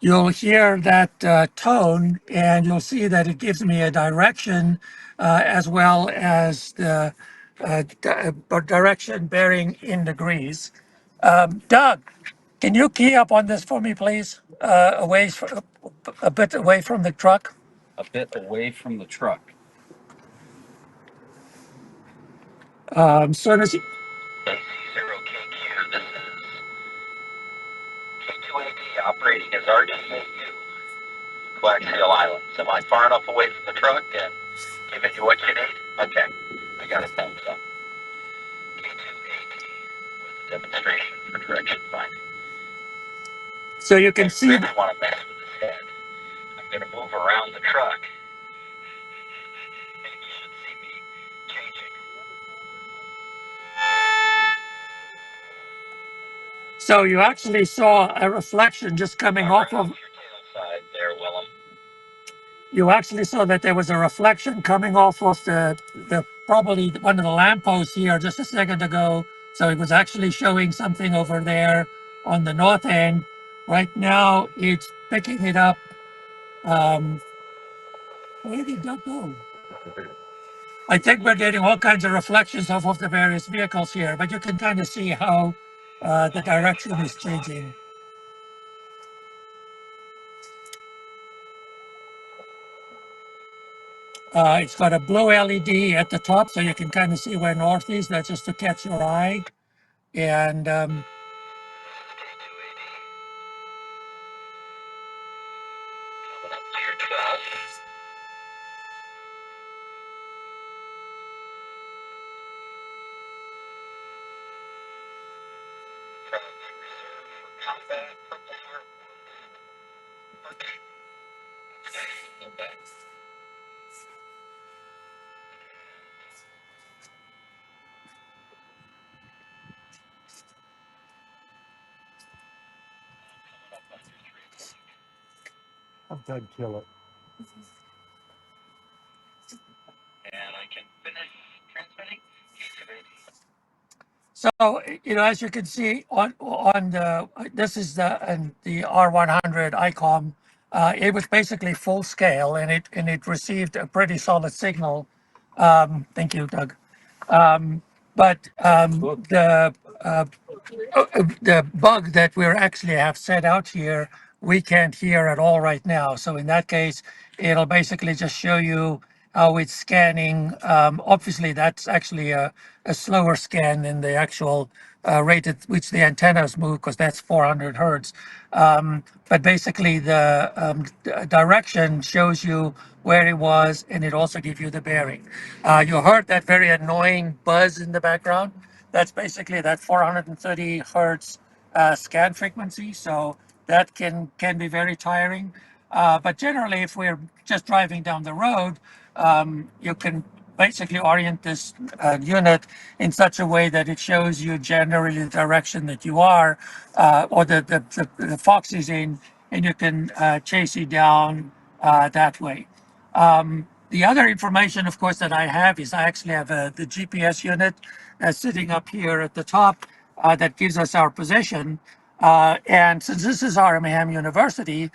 you'll hear that tone and you'll see that it gives me a direction as well as the direction bearing in degrees. Doug, can you key up on this for me, please? A bit away from the truck. A bit away from the truck. Soon as you, C0KQ, this is K2AD operating as RDU, Coaxial Island. Am I far enough away from the truck and giving you what you need? Okay, I got a thumbs up. K2AD with a demonstration for direction finding. so you can I see. really want to mess with his head. I'm going to move around the truck. And you should see me changing. So you actually saw a reflection just coming off of. Your tail side there, Willem. You actually saw that there was a reflection coming off of the probably one of the lampposts here just a second ago. So it was actually showing something over there on the north end. Right now, it's picking it up. Where did that go? I think we're getting all kinds of reflections off of the various vehicles here, but you can kind of see how the direction is changing. It's got a blue LED at the top, so you can kind of see where north is. That's just to catch your eye. And K280. Coming up to your 12. From reserve for combat, purple heart, okay. Okay. Coming up on your 3 o'clock. I'm done kill it. And I can finish transmitting. K280. So, as you can see on the, this is the R100 ICOM. It was basically full scale, and it received a pretty solid signal. Thank you, Doug. But the bug that we actually have set out here, we can't hear at all right now. So in that case, it'll basically just show you how it's scanning. Obviously, that's actually a slower scan than the actual rate at which the antennas move, because that's 400 hertz. But basically, the direction shows you where it was, and it also gives you the bearing. You heard that very annoying buzz in the background. That's basically that 430 hertz scan frequency. So that can be very tiring. But generally, if we're just driving down the road, you can basically orient this unit in such a way that it shows you generally the direction that you are, or the fox is in, and you can chase it down that way. The other information, of course, that I have is I actually have the GPS unit sitting up here at the top that gives us our position. And since this is RMHAM University,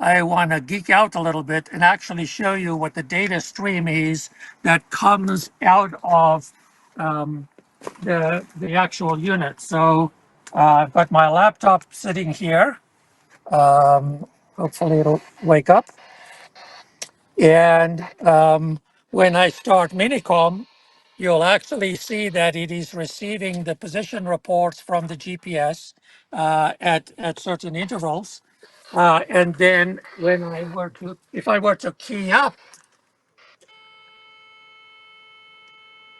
I want to geek out a little bit and actually show you what the data stream is that comes out of the actual unit. So I've got my laptop sitting here. Hopefully it'll wake up. And when I start Minicom, you'll actually see that it is receiving the position reports from the GPS at certain intervals. And then if I were to key up,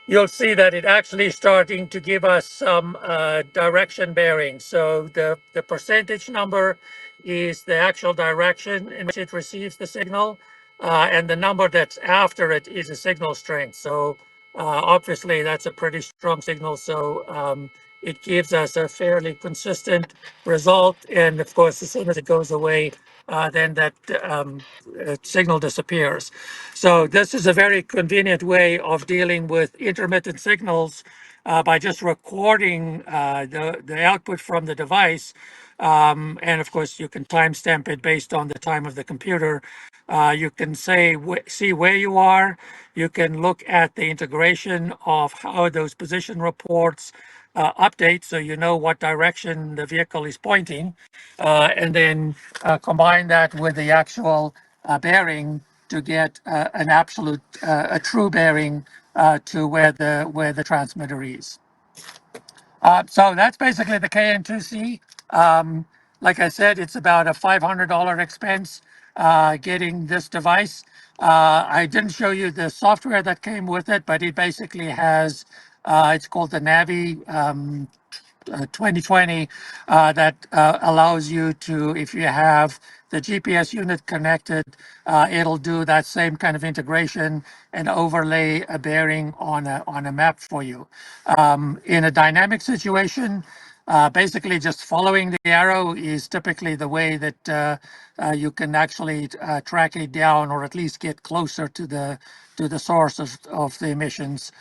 you'll see that it actually starting to give us some direction bearing. So the percentage number is the actual direction in which it receives the signal, and the number that's after it is a signal strength. So obviously that's a pretty strong signal. So it gives us a fairly consistent result. And of course, as soon as it goes away, then that signal disappears. So this is a very convenient way of dealing with intermittent signals by just recording the output from the device. And of course, you can timestamp it based on the time of the computer. You can see where you are. You can look at the integration of how those position reports update, so you know what direction the vehicle is pointing, and then combine that with the actual bearing to get an absolute, a true bearing to where the transmitter is. So that's basically the KN2C. Like I said, it's about a $500 expense getting this device. I didn't show you the software that came with it, but it basically has, it's called the Navi 2020 that allows you to, if you have the GPS unit connected, it'll do that same kind of integration and overlay a bearing on a map for you. In a dynamic situation, basically just following the arrow is typically the way that you can actually track it down, or at least get closer to the source of the emissions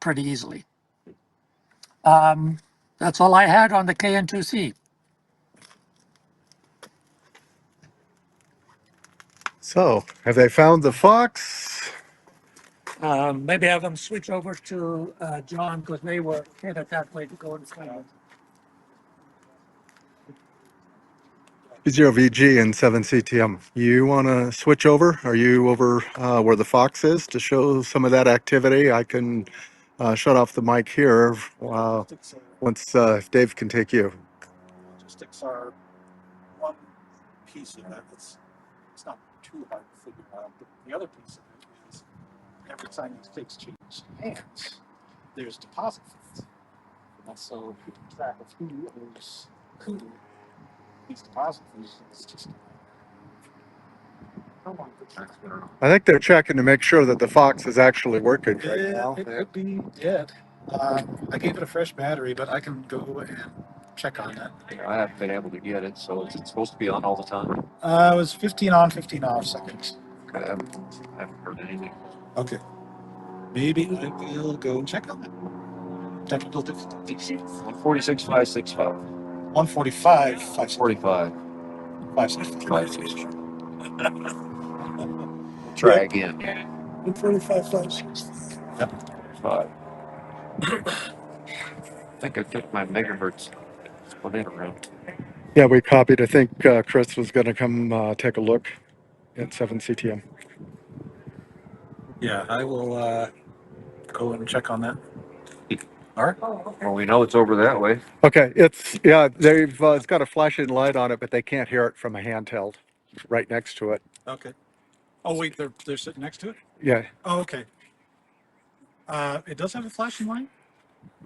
pretty easily. That's all I had on the KN2C. So, have they found the fox? Maybe have them switch over to John, because they were headed that way to go and find it. 0VG and 7CTM. You want to switch over? Are you over where the fox is to show some of that activity? I can shut off the mic here once if Dave can take you. Logistics are one piece of that. It's not too hard to figure out. But the other piece of it is every time these takes change hands, there's deposit fees. And that's so keeping track of who owes who these deposit fees. It's just I think they're checking to make sure that the Fox is actually working right now. it could be dead. I gave it a fresh battery, but I can go and check on that. I haven't been able to get it, so it's supposed to be on all the time. It was 15 on, 15 off seconds. I haven't heard anything. Okay. Maybe I will go check on that. Technical difficulties. 146, 565. 145, 45. 565. Try again. 145, 565. Yep. 5. I think I took my megahertz split it around. Yeah, we copied. I think Chris was going to come take a look at 7 CTM. Yeah, I will go and check on that. All right. Well, we know it's over that way. Okay, it's got a flashing light on it, but they can't hear it from a handheld right next to it. Okay. Oh wait, they're sitting next to it. Yeah, Oh, okay. It does have a flashing light.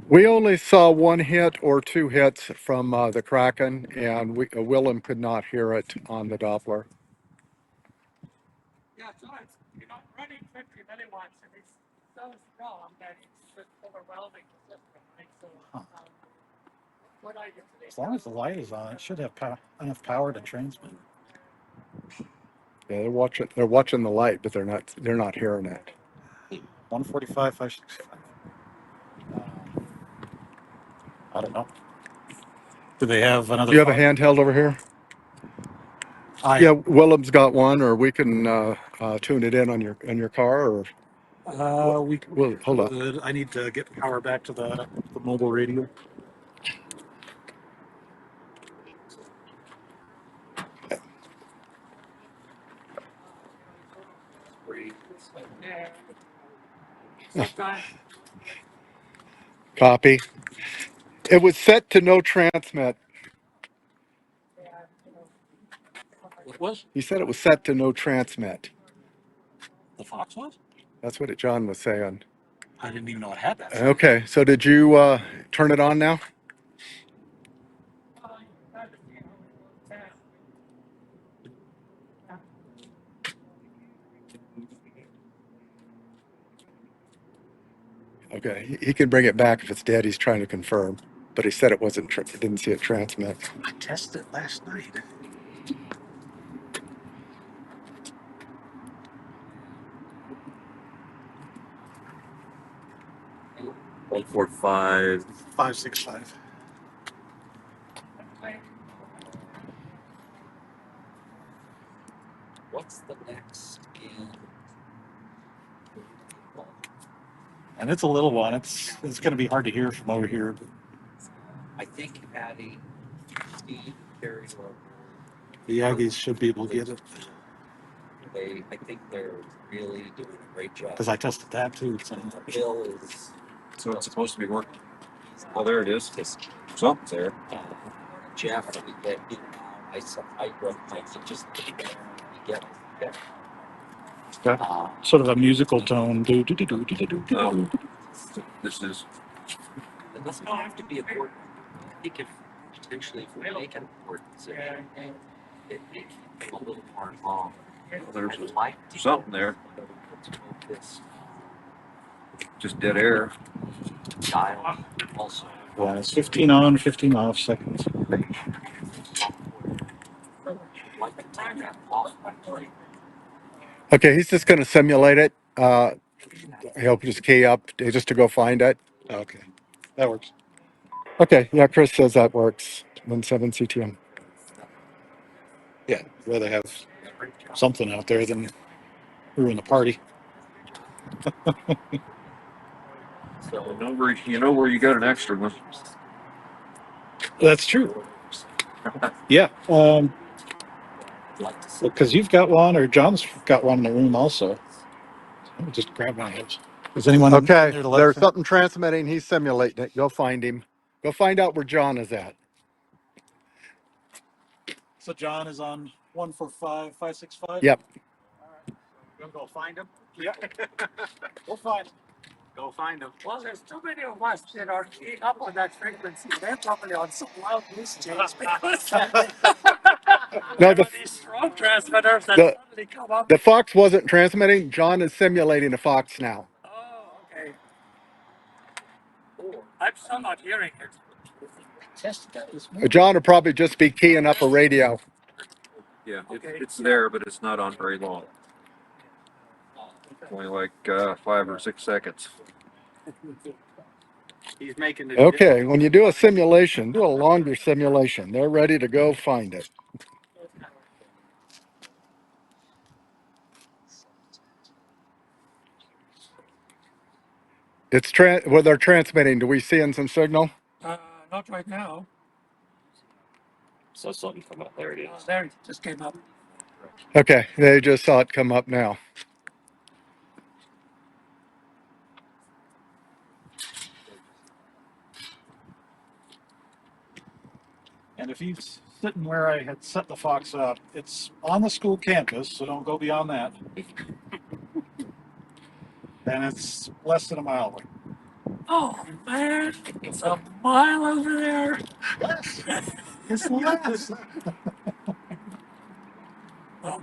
we only saw one hit or two hits from the Kraken, and Willem could not hear it on the Doppler. Yeah, so it's, running 50 milliwatts and it's so strong that it's just overwhelming the system, right? So, what I did today. As long as the light is on, it should have enough power to transmit. Yeah, they're watching the light, but they're not hearing it. 145, 565. I don't know. Do they have another? Do you have a handheld over here? Yeah, Willem's got one, or we can tune it in on your car, or well, hold on. I need to get power back to the mobile radio. Copy. It was set to no transmit. What was? He said it was set to no transmit. The Fox was? That's what John was saying. I didn't even know it had that. Okay, so did you turn it on now? Okay, he can bring it back if it's dead. He's trying to confirm, but he said it wasn't. He didn't see it transmit. I tested it last night. One 45. 565. What's the next? And it's a little one. It's going to be hard to hear from over here. I think adding speed carries over. The Aggies should be able to get it I think they're really doing a great job. because I tested that too. So. Bill is. So it's supposed to be working. Oh, there it is. Something's there. Jeff, we get in now. I recognize it just get. Sort of a musical tone. Do, do, do, do, do, do, do, do. This is. It doesn't have to be important. I think if potentially if we make an important decision, it makes it a little more involved. There's something there. Just dead air. Dial also. Yeah, it's 15 on, 15 off seconds. Like the time that off by play. Okay, he's just going to simulate it. He'll just key up just to go find it. Okay, that works. Okay, yeah, Chris says that works. 17 CTM. Yeah, I'd rather have something out there than ruin the party. So You know where you got an extra one. That's true. Yeah, like to see because you've got one, or John's got one in the room also. Let me just grab one of those. Is anyone in Okay, there to let there's us in? something transmitting. He's simulating it. Go find him. Go find out where John is at. So John is on 145,565? Yep. We'll go find him? Yeah. We'll find him. Go find him. Well, there's too many of us that are keying up on that frequency. They're probably on some wild goose chase because No, there are these strong transmitters that the suddenly come up. the Fox wasn't transmitting. John is simulating a Fox now. Oh, okay. I'm still not hearing it. John would probably just be keying up a radio. Yeah, Okay. it's there, but it's not on very long. Only like 5 or 6 seconds. He's making it. Okay, when you do a simulation, do a longer simulation. They're ready to go find it. It's well, they're transmitting. Do we see in some signal? Not right now. So something come up. There it is. There it just came up. Okay, they just saw it come up now. And if he's sitting where I had set the Fox up, it's on the school campus, so don't go beyond that. And it's less than a mile away. Oh man, it's a mile over there. It's less. Well,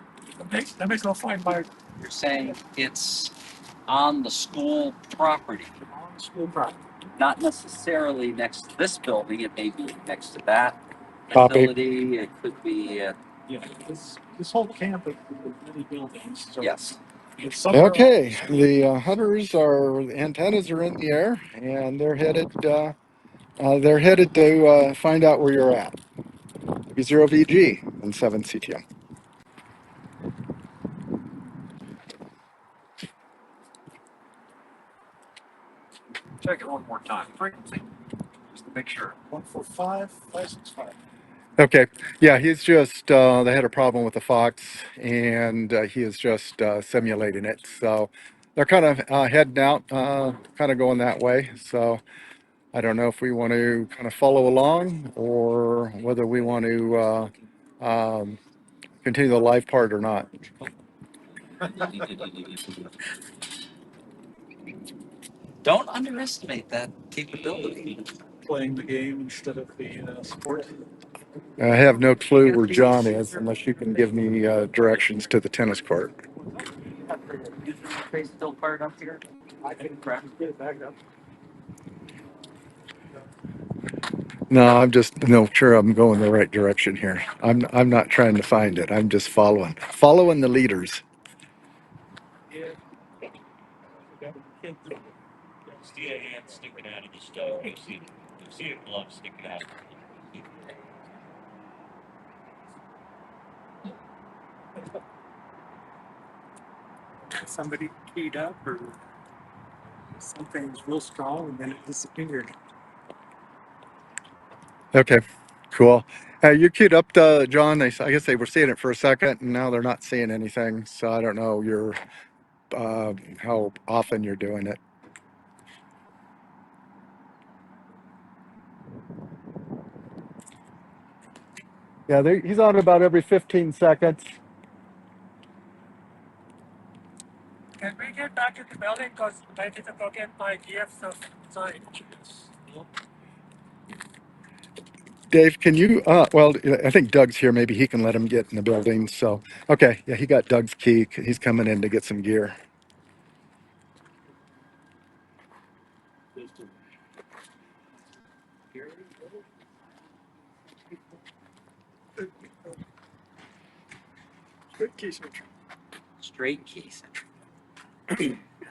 let me go find my. You're saying it's on the school property, On the school property. not necessarily next to this building. It may be next to that Copy. facility. It could be, Yeah, this whole campus with many buildings. So yes. it's somewhere Okay, the hunters are antennas are in the air, and they're headed to find out where you're at. Zero VG and 7 CTM. Check it one more time. Frequency. Just to make sure. 145,565. Okay, yeah, he's just they had a problem with the Fox, and he is just simulating it. So they're kind of heading out, kind of going that way. So I don't know if we want to kind of follow along or whether we want to continue the live part or not. Don't underestimate that capability. Playing the game instead of the sport. I have no clue where John is unless you can give me directions to the tennis court. Face still fired up here. I can get it back up. No, I'm just sure I'm going the right direction here. I'm not trying to find it. I'm just following the leaders. See a hand sticking out of the stove. You see a glove sticking out. Somebody keyed up or something was real strong and then it disappeared. Okay, cool. You queued up, John. I guess they were seeing it for a second, and now they're not seeing anything. So I don't know how often you're doing it. Yeah, he's on about every 15 seconds. Can we get back to the building? Because I need to go get my gear stuff inside. Dave, can you? Well, I think Doug's here. Maybe he can let him get in the building. So, okay, yeah, he got Doug's key. He's coming in to get some gear. Good key switch. Straight keys.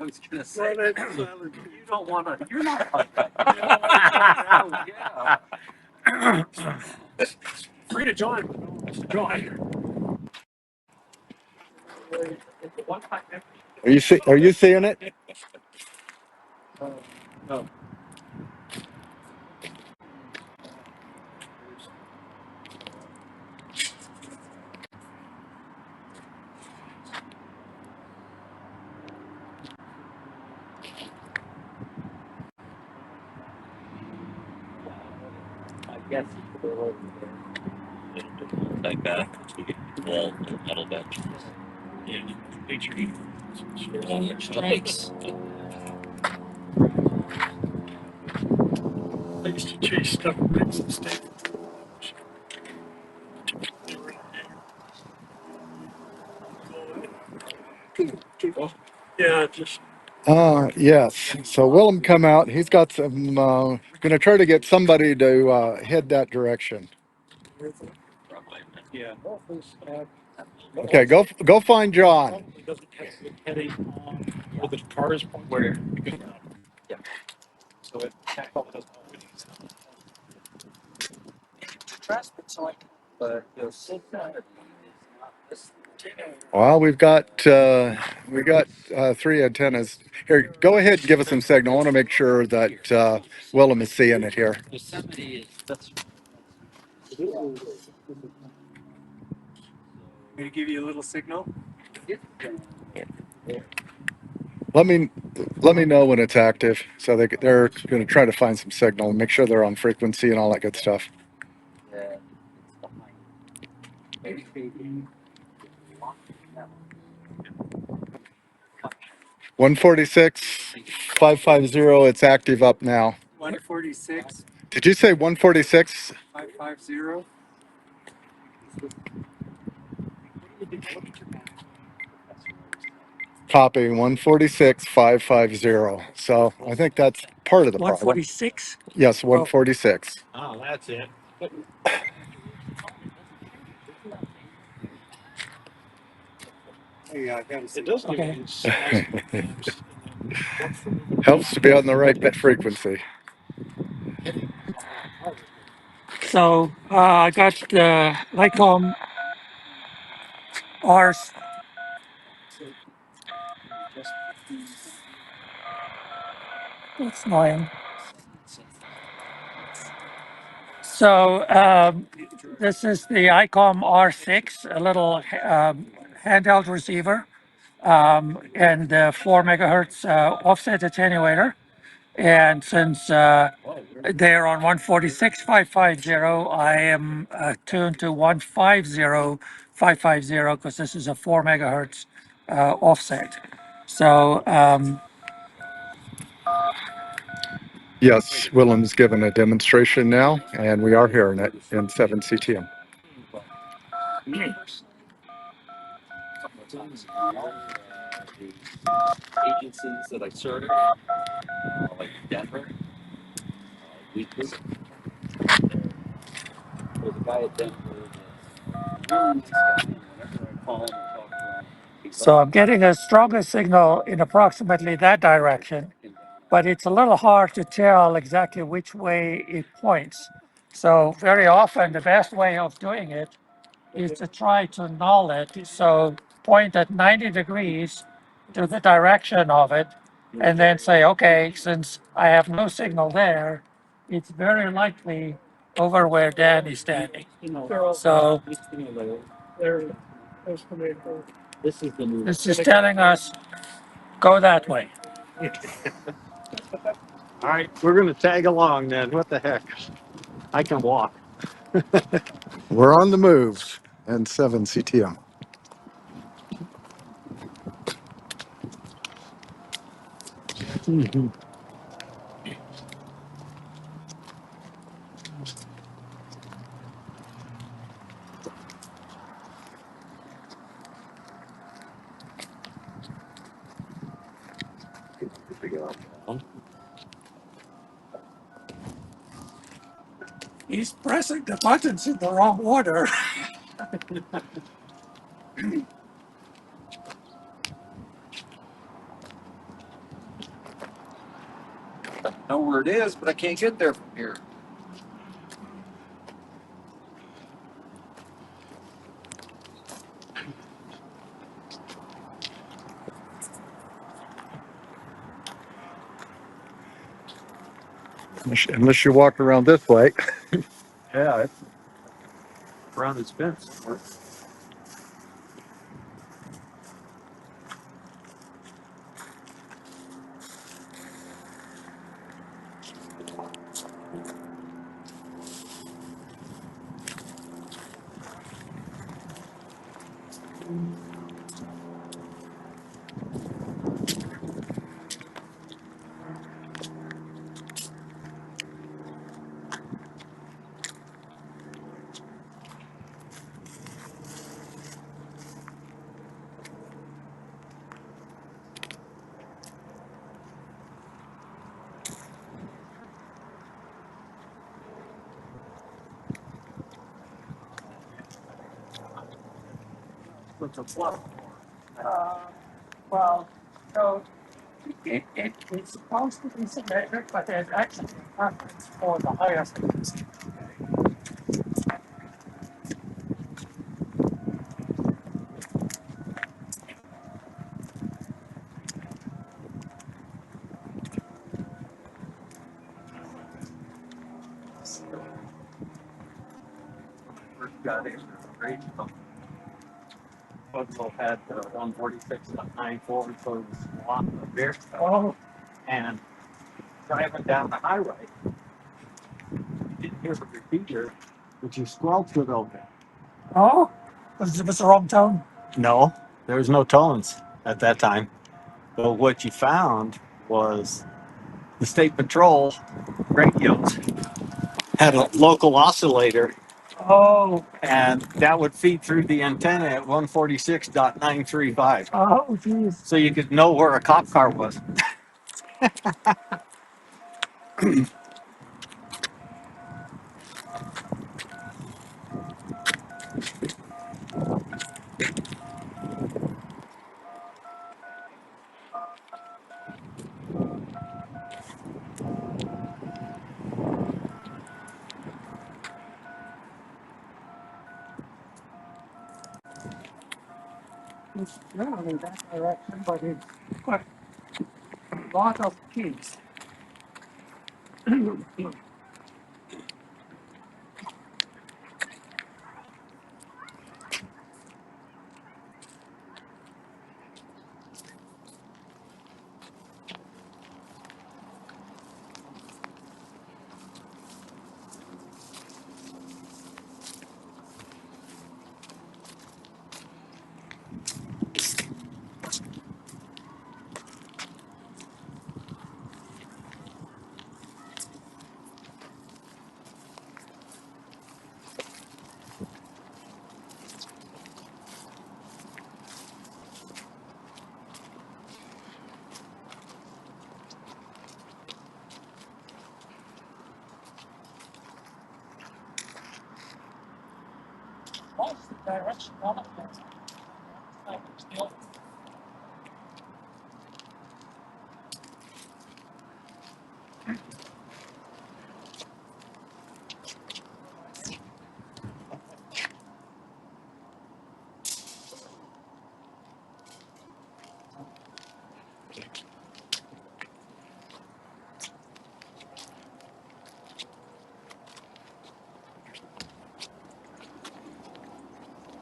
I was gonna say, you don't want to. You're not like that. Yeah. Free to join. Join. Are you seeing it? No. Like that. Wall, metal bench. And make sure you. Strikes. I used to chase stuff bricks and stuff. Yeah, just. Yes. So Willem come out. He's got some, going to try to get somebody to head that direction. Yeah. Okay, go find John. Heading on where the cars where. Yeah. So it. But Well, we got three antennas here. Go ahead and give us some signal. I want to make sure that Willem is seeing it here. Yosemite is, that's Gonna give you a little signal. Let me let me know when it's active. So they're going to try to find some signal and make sure they're on frequency and all that good stuff. 146,550. It's active up now. 146, Did you say 146? 550. Copy 146,550. So I think that's part of the problem. 146? Yes, 146. Oh, that's it. Yeah, I got it. It does give Okay. you nice names. Helps to be on the right bit frequency. So I got the Lycom R. That's annoying. So this is the ICOM R6, a little handheld receiver, and 4 megahertz offset attenuator. And since they're on 146,550, I am tuned to 150,550 because this is a 4 megahertz offset. So Yes, Willem's given a demonstration now, and we are hearing it in 7 CTM. agencies that I serve, like Denver. There's a guy at Denver that's really nice guy, and whenever I call him and talk to him, So I'm getting a stronger signal in approximately that direction, but it's a little hard to tell exactly which way it points. So very often the best way of doing it is to try to null it. So point at 90 degrees to the direction of it and then say, okay, since I have no signal there, it's very likely over where Dan is standing. So this is telling us go that way. All right, we're gonna tag along then. What the heck? I can walk. We're on the move in 7 CTM. He's pressing the buttons in the wrong order. know where it is, but I can't get there from here. Unless you walk around this way. Yeah, it's around this fence. with the fluff. Well, so it's supposed to be symmetric, but there's actually a preference for the higher frequency. First got it, right? Buffalo had 146.94, so it was a lot of beer. Oh. And driving down the highway, you didn't hear the repeater, but you squelched it open. Oh, was it the wrong tone? No, there was no tones at that time. But what you found was the state patrol radios had a local oscillator. Oh. And that would feed through the antenna at 146.935. Oh, geez. So you could know where a cop car was. It's generally that direction, but it's quite a lot of keys. What's the direction of it?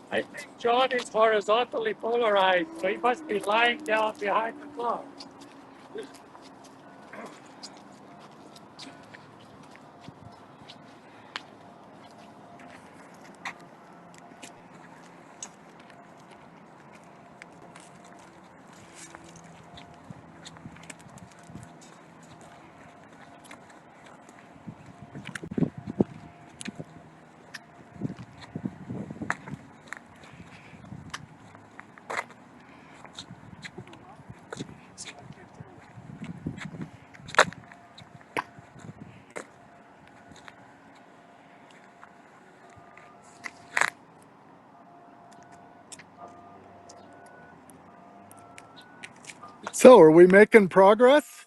I think John is horizontally polarized, so he must be lying down behind the clock. So, are we making progress?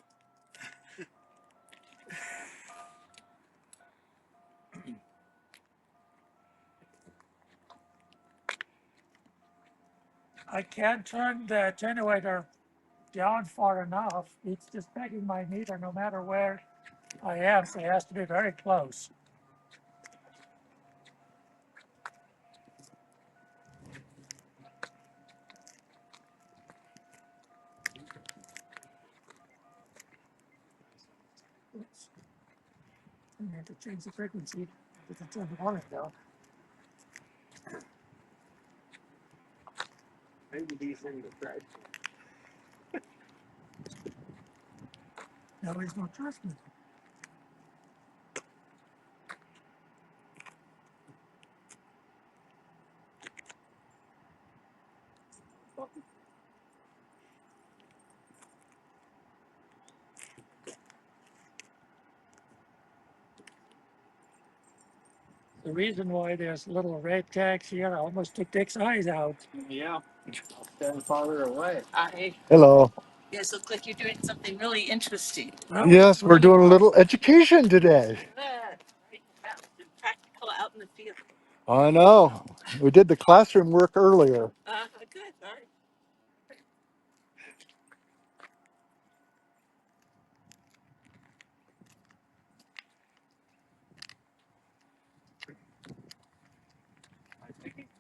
I can't turn the attenuator down far enough. It's just pegging my meter no matter where I am, so it has to be very close. Oops. I have to change the frequency. I have to turn the volume down. Maybe these things are right. No, he's not trust me. The reason why there's little red tags here, I almost took Dick's eyes out. Yeah. Stand farther away. Hello. You guys look like you're doing something really interesting. Well, Yes, we're really doing a little education today. Good. Very practical out in the field. I know. We did the classroom work earlier. Good. All right.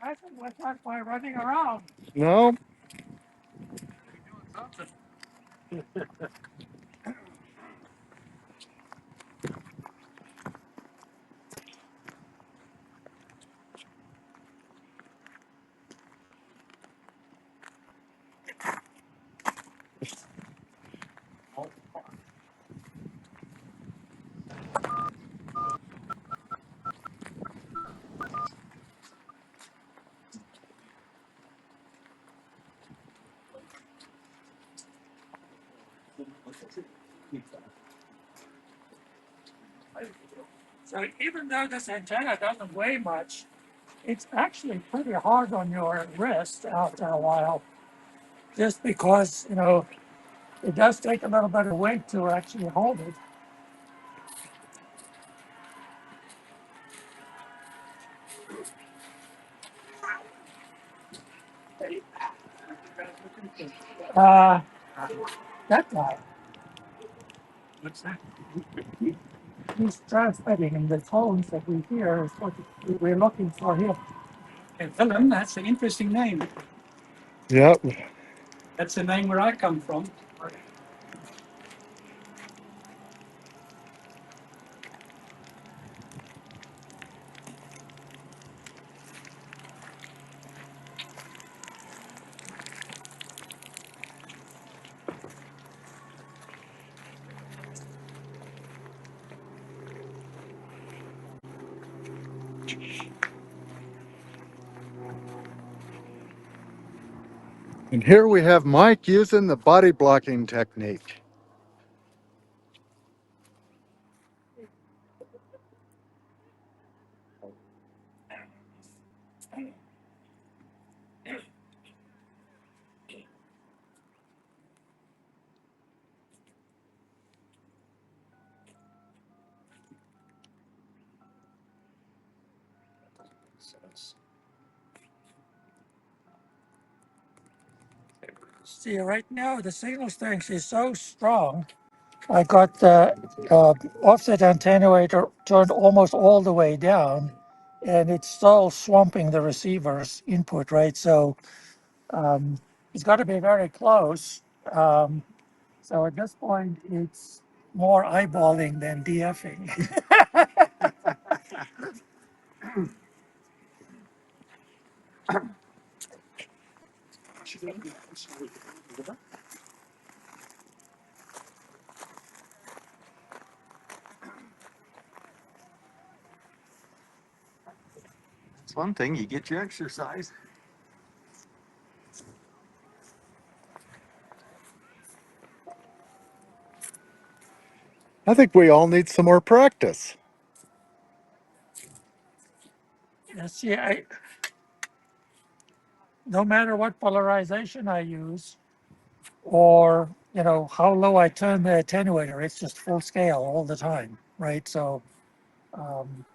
I think what's not by running around. No? So even though this antenna doesn't weigh much, it's actually pretty hard on your wrist after a while, just because, it does take a little bit of weight to actually hold it. Uh, that guy, What's that? he's transmitting, and the tones that we hear is what we're looking for here. And Willem, that's an interesting name. Yep. That's the name where I come from. And here we have Mike using the body blocking technique. See, right now the signal strength is so strong. I got the offset attenuator turned almost all the way down, and it's still swamping the receiver's input, right? So it's got to be very close. So at this point, it's more eyeballing than DFing. It's one thing, you get your exercise. I think we all need some more practice. See, no matter what polarization I use, or how low I turn the attenuator, it's just full scale all the time, right? So um,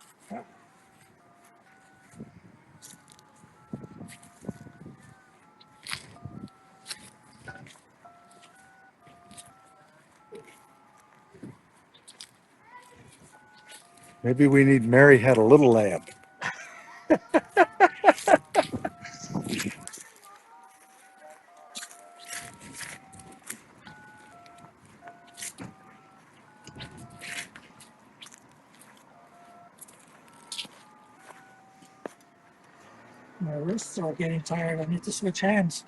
Maybe we need Mary Had a Little Lamb. my wrists are getting tired. I need to switch hands.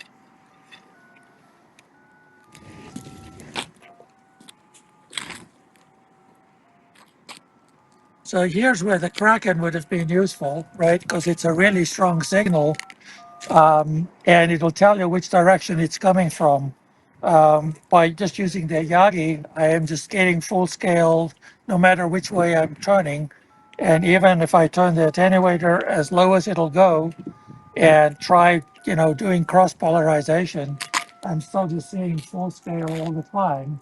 So here's where the Kraken would have been useful, right? Because it's a really strong signal, and it'll tell you which direction it's coming from. By just using the Yagi, I am just getting full scale, no matter which way I'm turning. And even if I turn the attenuator as low as it'll go and try, doing cross polarization, I'm still just seeing full scale all the time.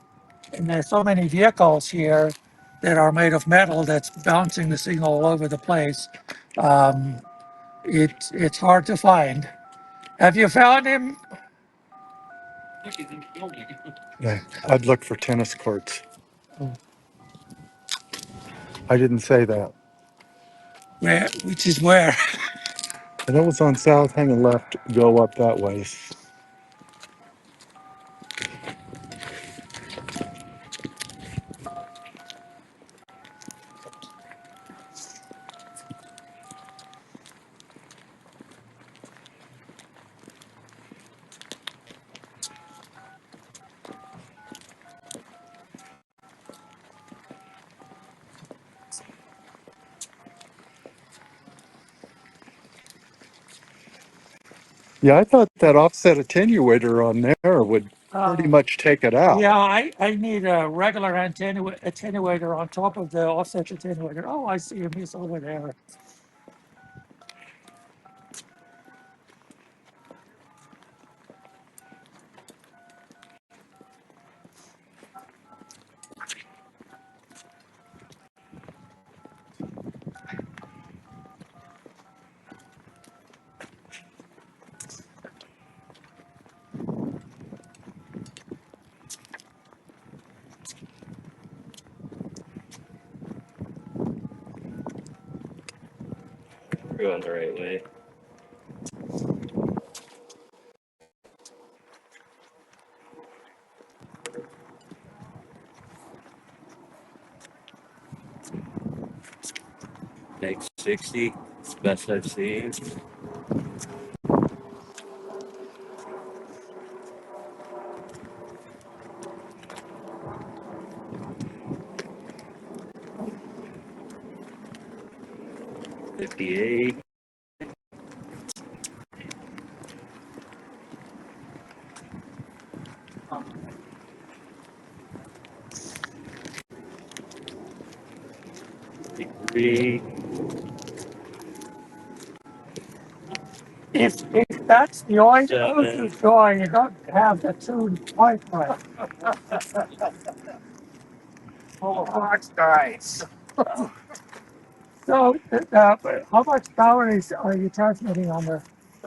And there's so many vehicles here that are made of metal that's bouncing the signal all over the place. It's hard to find. Have you found him? Yeah, I'd look for tennis courts. I didn't say that. Where? Which is where? And that was on South, hang a left, go up that way. Yeah, I thought that offset attenuator on there would pretty much take it out. Yeah, I need a regular attenuator on top of the offset attenuator. Oh, I see him. He's over there. We're going the right way. Next 60, it's the best I've seen. $58. $53. If that's the only ocean door, you don't have the tuned quite right. Oh, that's nice. So, how much power are you transmitting on there?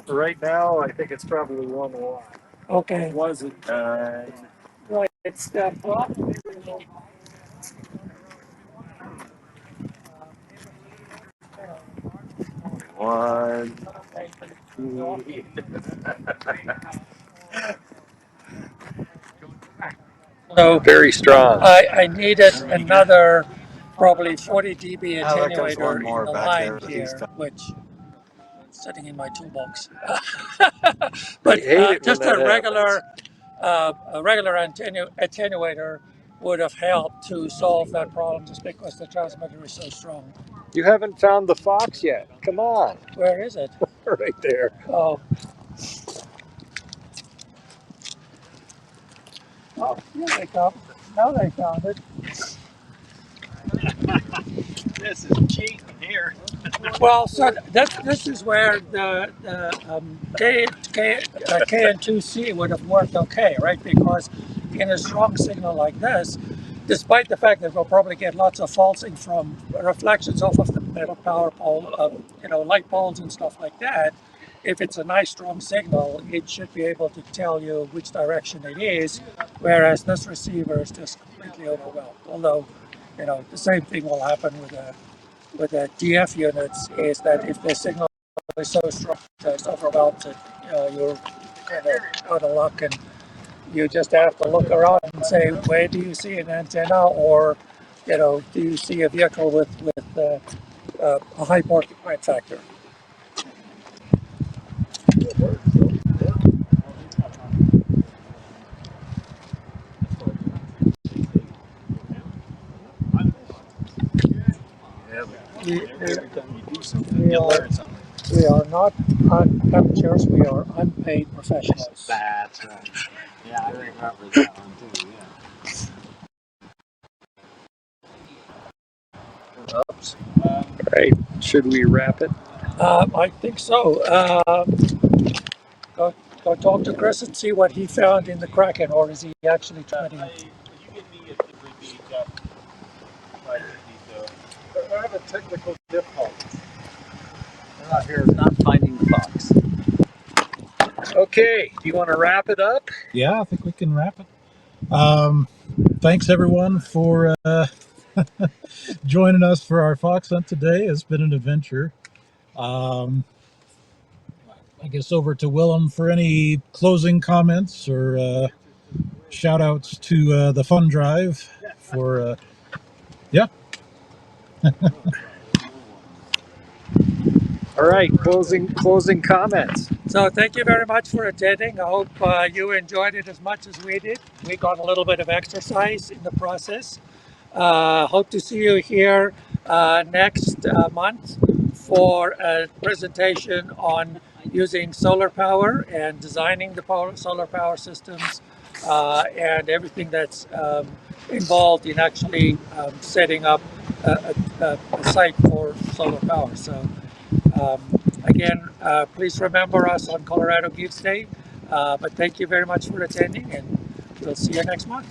Right now, I think it's probably 1 watt. Okay. Wasn't Right, it's probably one. so Very strong. I needed another probably 40 dB Now there comes one attenuator more in the back there line with these here, which is sitting in my toolbox. They But hate it when just that happens. a regular attenuator would have helped to solve that problem just because the transmitter is so strong. You haven't found the fox yet. Come on. Where is it? Right there. Oh. Oh, here they come. Now they found it. This is cheating here. Well, so this is where the KN2C would have worked okay, right? Because in a strong signal like this, despite the fact that we'll probably get lots of falsing from reflections off of the metal power pole, light poles and stuff like that, if it's a nice strong signal, it should be able to tell you which direction it is, whereas this receiver is just completely overwhelmed. Although, the same thing will happen with the DF units is that if the signal is so strong that it's overwhelmed, you're kind of out of luck, and you just have to look around and say, where do you see an antenna, or do you see a vehicle with a high porcupine factor? We, Every time you do something, we you are learn something. we are not amateurs. We are unpaid professionals. That's right. Yeah, I remember that one too. Yeah. Oops. Right. Should we wrap it? I think so. Go talk to Chris and see what he found in the Kraken, or is he actually trying to? We're having technical difficulties. They're not here, not finding the fox. Okay, do you want to wrap it up? Yeah, I think we can wrap it. Thanks everyone for joining us for our fox hunt today. It's been an adventure. I guess over to Willem for any closing comments or shout outs to the fun drive for, yeah. All right, closing comments. So thank you very much for attending. I hope you enjoyed it as much as we did. We got a little bit of exercise in the process. Hope to see you here next month for a presentation on using solar power and designing the solar power systems and everything that's involved in actually setting up a site for solar power. So again, please remember us on Colorado Gives Day. But thank you very much for attending, and we'll see you next month.